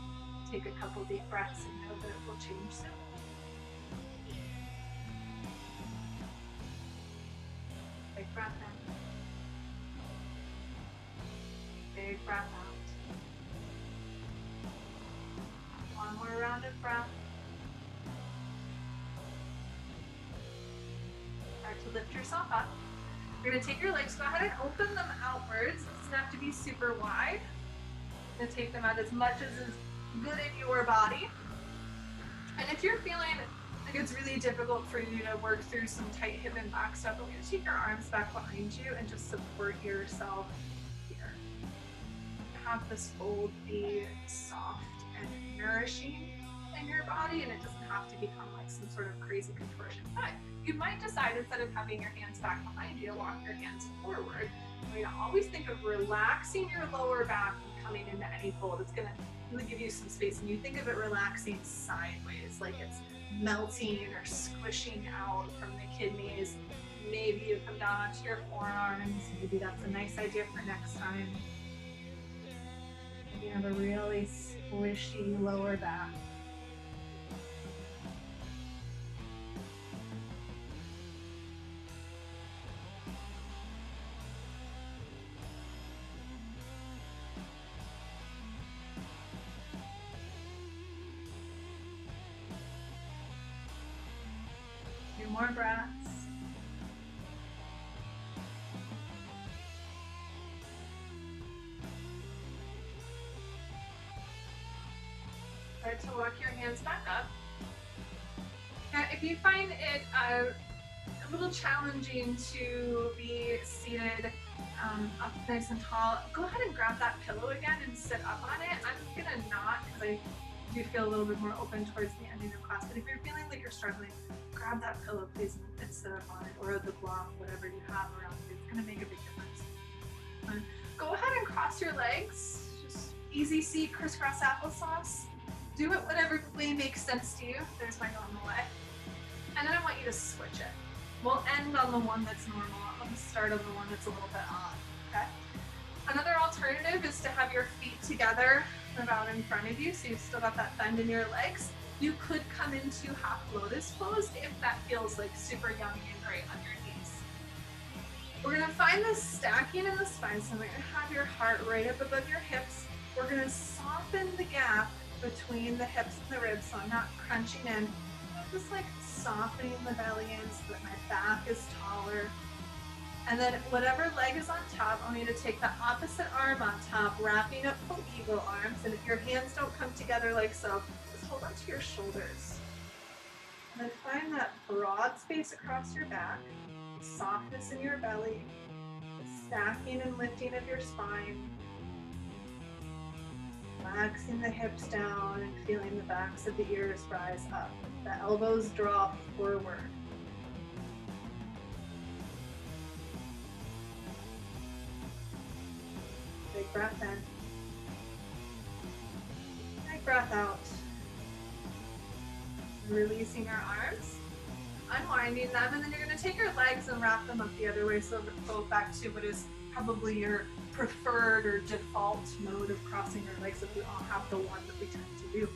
Speaker 2: take a couple deep breaths and know that it will change soon. Big breath in. Big breath out. One more round of breath. Start to lift yourself up. You're going to take your legs, go ahead and open them outwards. It doesn't have to be super wide. You're going to take them out as much as is good in your body. And if you're feeling like it's really difficult for you to work through some tight hip and back stuff, we're going to take your arms back behind you and just support yourself here. Have this fold be soft and nourishing in your body, and it doesn't have to become like some sort of crazy contortion. But you might decide, instead of having your hands back behind you, walk your hands forward. You know, always think of relaxing your lower back and coming into any fold. It's going to really give you some space, and you think of it relaxing sideways, like it's melting or squishing out from the kidneys. Maybe you come down onto your forearms. Maybe that's a nice idea for next time. You have a really squishy lower back. Few more breaths. Start to walk your hands back up. Now, if you find it a little challenging to be seated up nice and tall, go ahead and grab that pillow again and sit up on it. I'm gonna not, because I do feel a little bit more open towards the end of your class, but if you're feeling like you're struggling, grab that pillow please and sit up on it, or the block, whatever you have around you. It's gonna make a big difference. Go ahead and cross your legs, just easy seat, crisscross applesauce. Do it whatever way makes sense to you. There's my normal way. And then I want you to switch it. We'll end on the one that's normal. I'll start on the one that's a little bit odd, okay? Another alternative is to have your feet together about in front of you, so you've still got that bend in your legs. You could come into half lotus pose if that feels like super yummy and great on your knees. We're gonna find this stacking in the spine, so we're gonna have your heart right up above your hips. We're gonna soften the gap between the hips and the ribs, so I'm not crunching in. I'm just like softening the belly in so that my back is taller. And then whatever leg is on top, I want you to take the opposite arm on top, wrapping up full eagle arms. And if your hands don't come together like so, just hold onto your shoulders. And then find that broad space across your back, softness in your belly, the stacking and lifting of your spine. Relaxing the hips down and feeling the backs of the ears rise up. The elbows drop forward. Big breath in. Big breath out. Releasing your arms, unwinding them, and then you're going to take your legs and wrap them up the other way, so go back to what is probably your preferred or default mode of crossing your legs if we all have the one that we tend to do.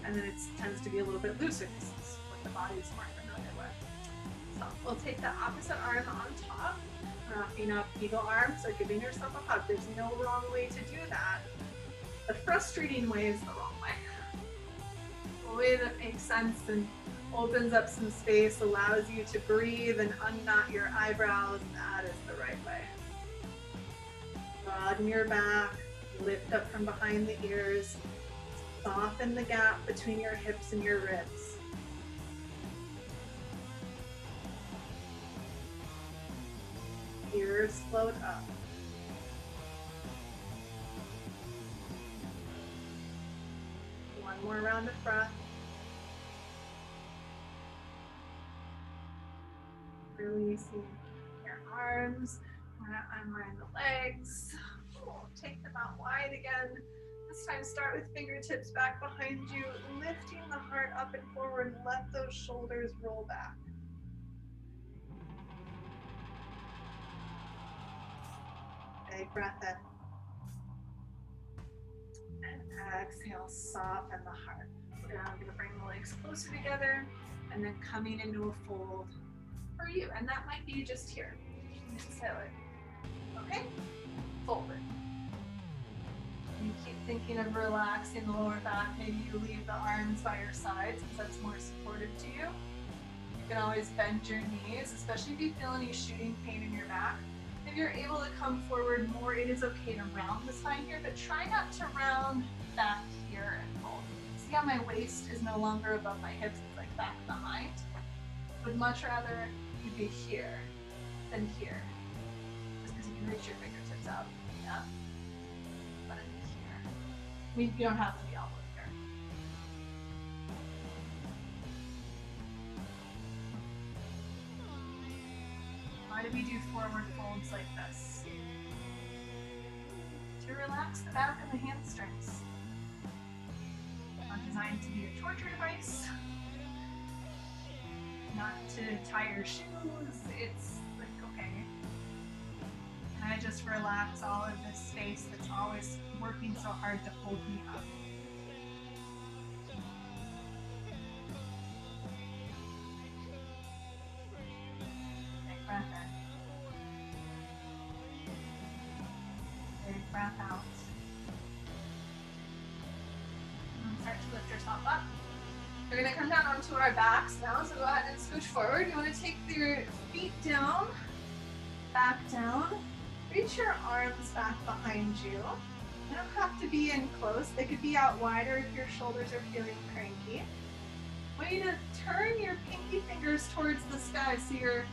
Speaker 2: And then it tends to be a little bit looser. This is what the body is more familiar with. So we'll take the opposite arm on top, wrapping up eagle arms or giving yourself a hug. There's no wrong way to do that. The frustrating way is the wrong way. The way that makes sense and opens up some space, allows you to breathe and unknot your eyebrows, that is the right way. Broaden your back, lift up from behind the ears, soften the gap between your hips and your ribs. Ears float up. One more round of breath. Releasing your arms, unwind the legs. Take them out wide again. This time start with fingertips back behind you, lifting the heart up and forward. Let those shoulders roll back. Big breath in. And exhale, soften the heart. Now I'm going to bring the legs closer together and then coming into a fold for you. And that might be just here. Exhale it. Okay? Fold it. You keep thinking of relaxing the lower back. Maybe you leave the arms by your sides because that's more supportive to you. You can always bend your knees, especially if you feel any shooting pain in your back. If you're able to come forward more, it is okay to round the spine here, but try not to round back here and fold. See how my waist is no longer above my hips, it's like back behind? Would much rather you be here than here. Just because you can reach your fingertips out. Yeah? But in here. I mean, you don't have to be all the way here. Why do we do forward folds like this? To relax the back of the hamstrings. Not designed to be a torture device. Not to tie your shoes. It's like, okay. And I just relax all of this space that's always working so hard to hold me up. Big breath in. Big breath out. And start to lift yourself up. We're going to come down onto our backs now, so go ahead and scooch forward. You want to take your feet down, back down. Reach your arms back behind you. They don't have to be in close. They could be out wider if your shoulders are feeling cranky. I want you to turn your pinky fingers towards the sky, so you're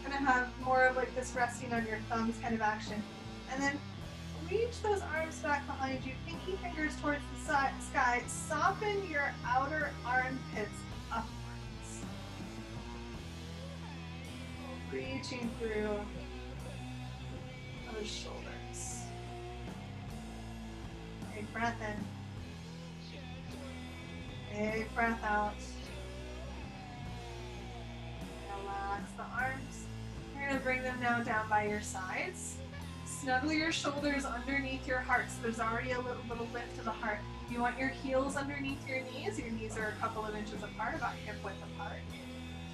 Speaker 2: going to have more of like this resting on your thumbs kind of action. And then reach those arms back behind you, pinky fingers towards the sky. Soften your outer armpits upwards. Reaching through those shoulders. Big breath in. Big breath out. Relax the arms. You're going to bring them now down by your sides. Snuggle your shoulders underneath your heart, so there's already a little lift to the heart. You want your heels underneath your knees. Your knees are a couple of inches apart, about hip width apart.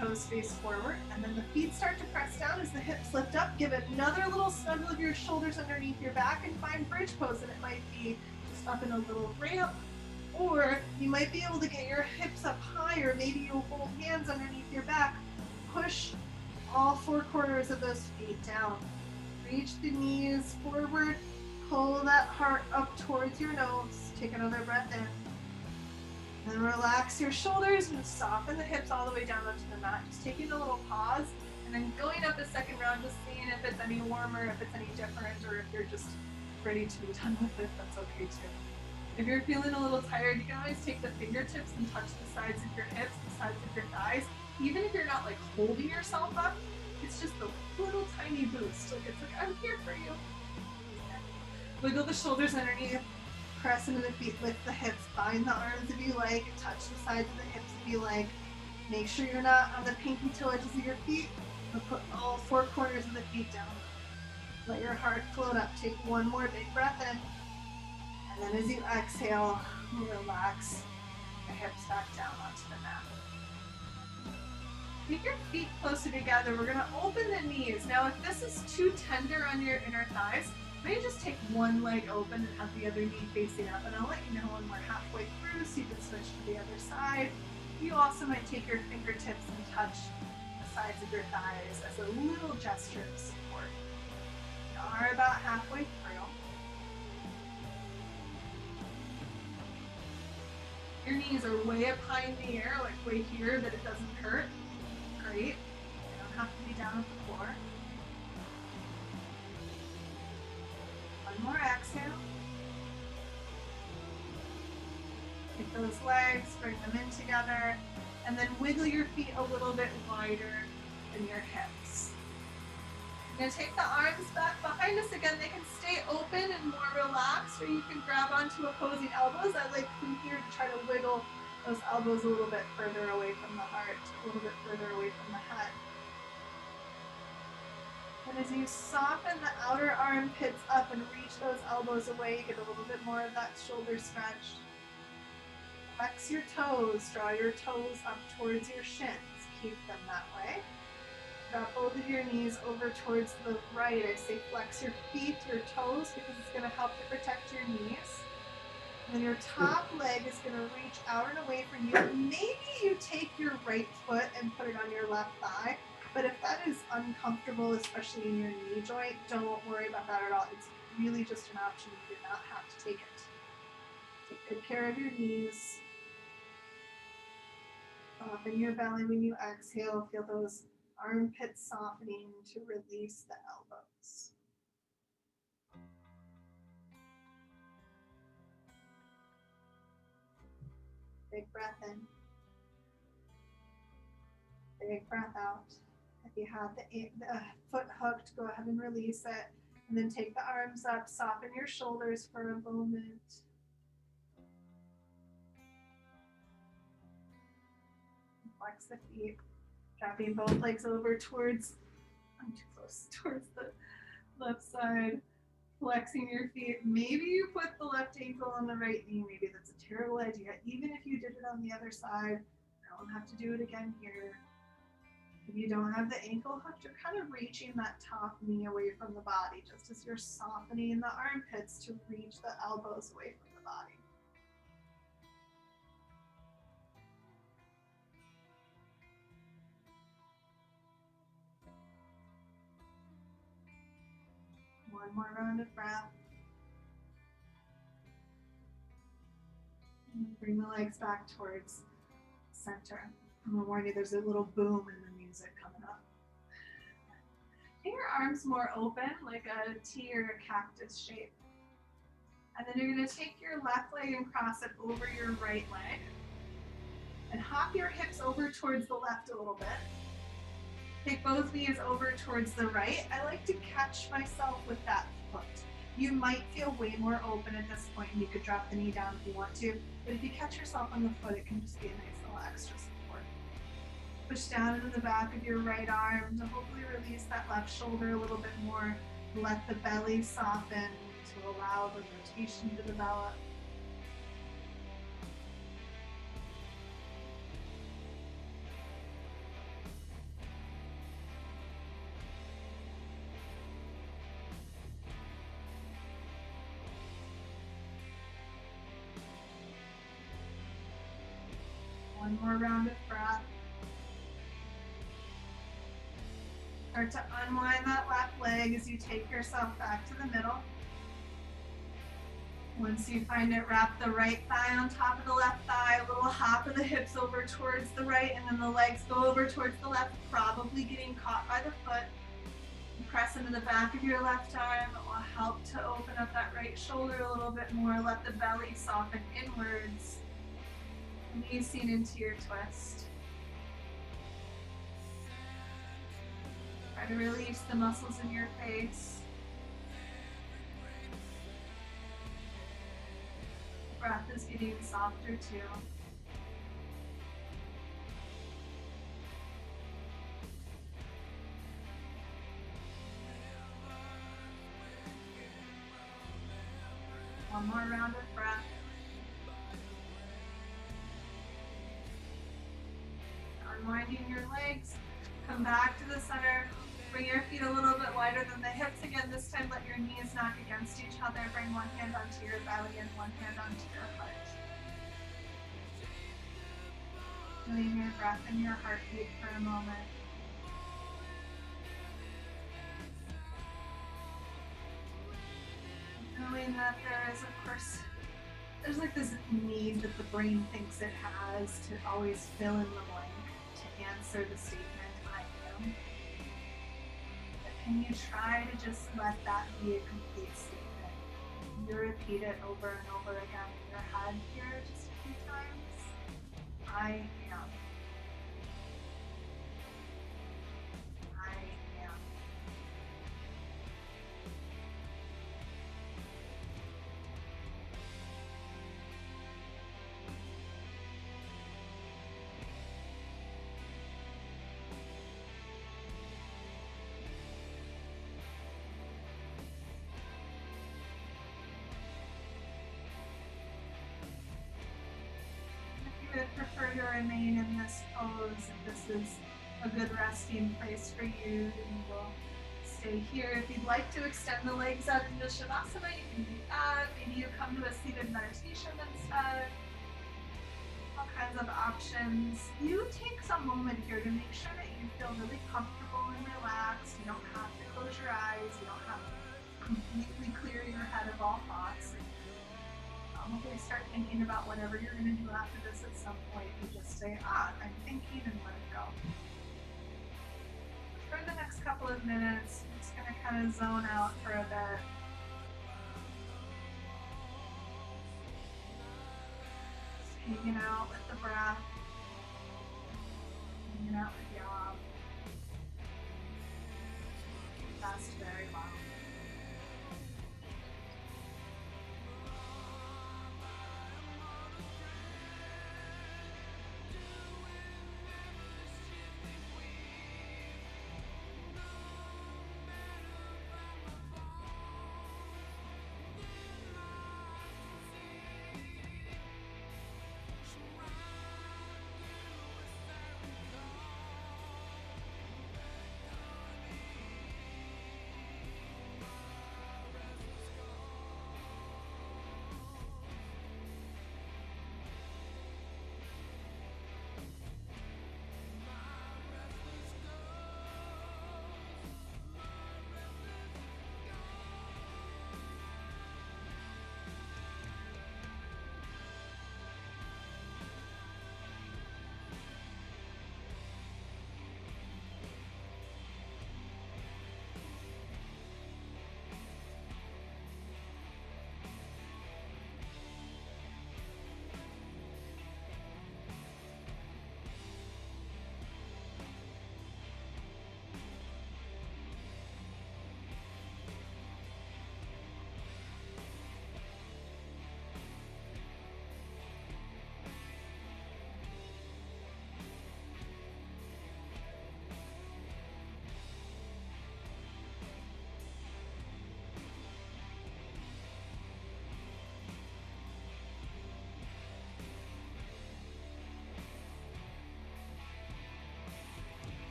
Speaker 2: Toes face forward, and then the feet start to press down as the hips lift up. Give it another little snuggle of your shoulders underneath your back and find bridge pose, and it might be just up in a little ramp, or you might be able to get your hips up higher. Maybe you'll hold hands underneath your back. Push all 4 corners of those feet down. Reach the knees forward, pull that heart up towards your nose. Take another breath in. Then relax your shoulders and soften the hips all the way down onto the mat. Just taking a little pause and then going up a second round, just seeing if it's any warmer, if it's any different, or if you're just ready to be done with it, that's okay too. If you're feeling a little tired, you can always take the fingertips and touch the sides of your hips, the sides of your thighs. Even if you're not like holding yourself up, it's just a little tiny boost. Like it's like, I'm here for you. Wiggle the shoulders underneath, press into the feet, lift the hips, bind the arms if you like, touch the sides of the hips if you like. Make sure you're not on the pinky toe edges of your feet, but put all 4 corners of the feet down. Let your heart float up. Take one more big breath in. And then as you exhale, relax the hips back down onto the mat. Keep your feet closer together. We're gonna open the knees. Now, if this is too tender on your inner thighs, maybe just take one leg open and have the other knee facing up. And I'll let you know when we're halfway through so you can switch to the other side. You also might take your fingertips and touch the sides of your thighs as a little gesture of support. You are about halfway through. Your knees are way up high in the air, like way here, that it doesn't hurt. Great. You don't have to be down on the floor. One more exhale. Take those legs, bring them in together, and then wiggle your feet a little bit wider than your hips. You're going to take the arms back behind us again. They can stay open and more relaxed, or you can grab onto opposing elbows. I like from here to try to wiggle those elbows a little bit further away from the heart, a little bit further away from the head. And as you soften the outer armpits up and reach those elbows away, get a little bit more of that shoulder stretch. Flex your toes, draw your toes up towards your shins. Keep them that way. Drop both of your knees over towards the right. I say flex your feet, your toes, because it's going to help to protect your knees. And then your top leg is going to reach out and away from you. Maybe you take your right foot and put it on your left thigh. But if that is uncomfortable, especially in your knee joint, don't worry about that at all. It's really just an option. You do not have to take it. Take good care of your knees. Soften your belly when you exhale. Feel those armpits softening to release the elbows. Big breath in. Big breath out. If you have the foot hooked, go ahead and release it. And then take the arms up, soften your shoulders for a moment. Flex the feet. Dropping both legs over towards, I'm too close, towards the left side. Flexing your feet. Maybe you put the left ankle on the right knee. Maybe that's a terrible idea. Even if you did it on the other side, I don't have to do it again here. If you don't have the ankle hooked, you're kind of reaching that top knee away from the body, just as you're softening the armpits to reach the elbows away from the body. One more round of breath. And bring the legs back towards center. I'm gonna warn you, there's a little boom in the music coming up. Take your arms more open, like a T or a cactus shape. And then you're gonna take your left leg and cross it over your right leg. And hop your hips over towards the left a little bit. Take both knees over towards the right. I like to catch myself with that foot. You might feel way more open at this point, and you could drop the knee down if you want to. But if you catch yourself on the foot, it can just be a nice little extra support. Push down into the back of your right arm to hopefully release that left shoulder a little bit more. Let the belly soften to allow the rotation to develop. One more round of breath. Start to unwind that left leg as you take yourself back to the middle. Once you find it, wrap the right thigh on top of the left thigh, a little hop of the hips over towards the right, and then the legs go over towards the left, probably getting caught by the foot. Press into the back of your left arm. It will help to open up that right shoulder a little bit more. Let the belly soften inwards. Releasing into your twist. Try to release the muscles in your face. Breath is getting softer too. another round of breath. Unwinding your legs, come back to the center. Bring your feet a little bit wider than the hips. Again, this time let your knees knock against each other. Bring one hand onto your belly and one hand onto your heart. Feeling your breath and your heartbeat for a moment. Knowing that there is, of course, there's like this need that the brain thinks it has to always fill in the blank, to answer the statement, I am. But can you try to just let that be a complete statement? You repeat it over and over again in your head here just a few times. I am. I am. If you would prefer to remain in this pose, if this is a good resting place for you, then you will stay here. If you'd like to extend the legs out into Shavasana, you can do that. Maybe you come to a seated meditation instead. All kinds of options. You take some moment here to make sure that you feel really comfortable and relaxed. You don't have to close your eyes. You don't have to completely clear your head of all thoughts. Probably start thinking about whatever you're going to do after this at some point. You just say, I'm thinking, and let it go. For the next couple of minutes, I'm just going to kind of zone out for a bit. Just hanging out with the breath, hanging out with Yah. Rest very well.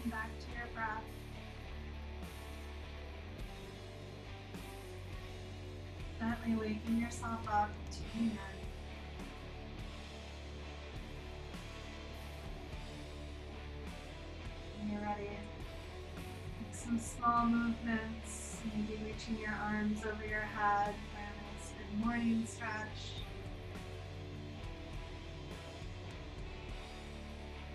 Speaker 1: Come back to your breath. Gently waking yourself up to the end. When you're ready, make some small movements, maybe reaching your arms over your head for a nice good morning stretch.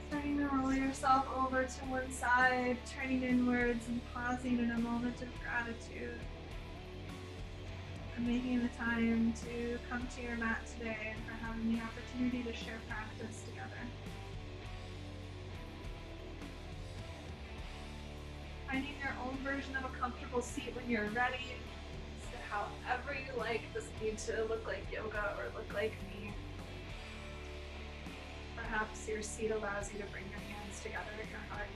Speaker 1: Starting to roll yourself over to one side, turning inwards and pausing in a moment of gratitude. For making the time to come to your mat today and for having the opportunity to share practice together. Finding your own version of a comfortable seat when you're ready. Sit however you like. Doesn't need to look like yoga or look like me. Perhaps your seat allows you to bring your hands together at your heart.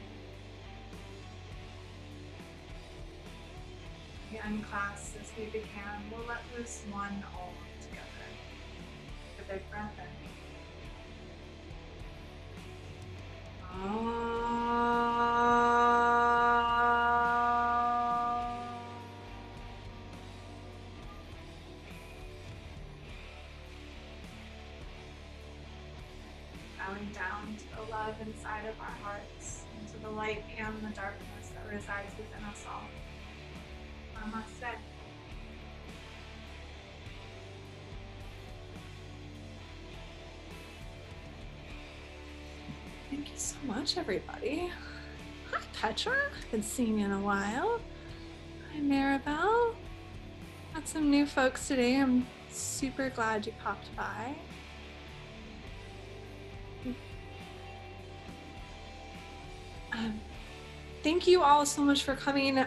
Speaker 1: We unclasp as we began. We'll let loose one all together. Take a big breath in. Bowing down to the love inside of our hearts, into the light and the darkness that resides within us all. Namaste. Thank you so much, everybody. Hi, Petra. Been seeing you in a while. Hi, Maribel. Got some new folks today. I'm super glad you popped by. Thank you all so much for coming.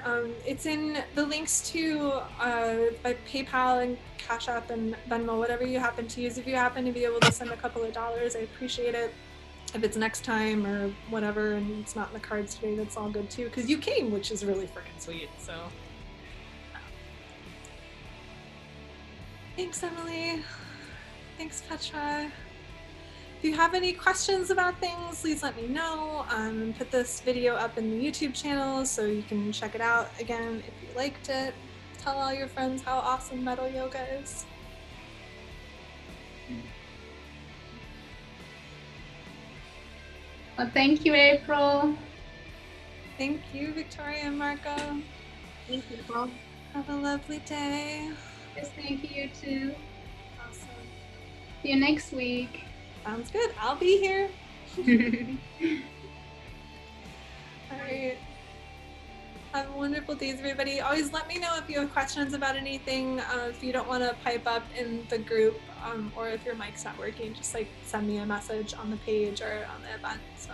Speaker 1: It's in the links to my PayPal and Cash App and Venmo, whatever you happen to use. If you happen to be able to send a couple of dollars, I appreciate it. If it's next time or whatever and it's not in the cards today, that's all good too, because you came, which is really freaking sweet. So thanks, Emily. Thanks, Petra. If you have any questions about things, please let me know. Put this video up in the YouTube channel so you can check it out again if you liked it. Tell all your friends how awesome metal yoga is.
Speaker 3: Well, thank you, April.
Speaker 1: Thank you, Victoria and Marco.
Speaker 3: Thank you, April.
Speaker 1: Have a lovely day.
Speaker 3: Yes, thank you too.
Speaker 1: Awesome.
Speaker 3: See you next week.
Speaker 1: Sounds good. I'll be here. All right. Have wonderful days, everybody. Always let me know if you have questions about anything. If you don't want to pipe up in the group, or if your mic's not working, just like send me a message on the page or on the event. So.